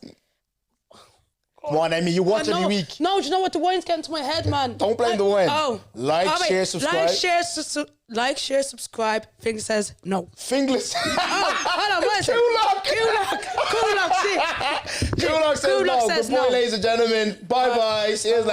Speaker 3: Come on, Emmy, you watch every week.
Speaker 4: No, do you know what? The wine's getting to my head, man.
Speaker 3: Don't blame the wine. Share, subscribe.
Speaker 4: Like, share, subscribe. Finger says no.
Speaker 3: Fingless.
Speaker 4: Hold on, what is it? Kulak.
Speaker 3: Kulak says no. Good boy, ladies and gentlemen. Bye-bye. See you later.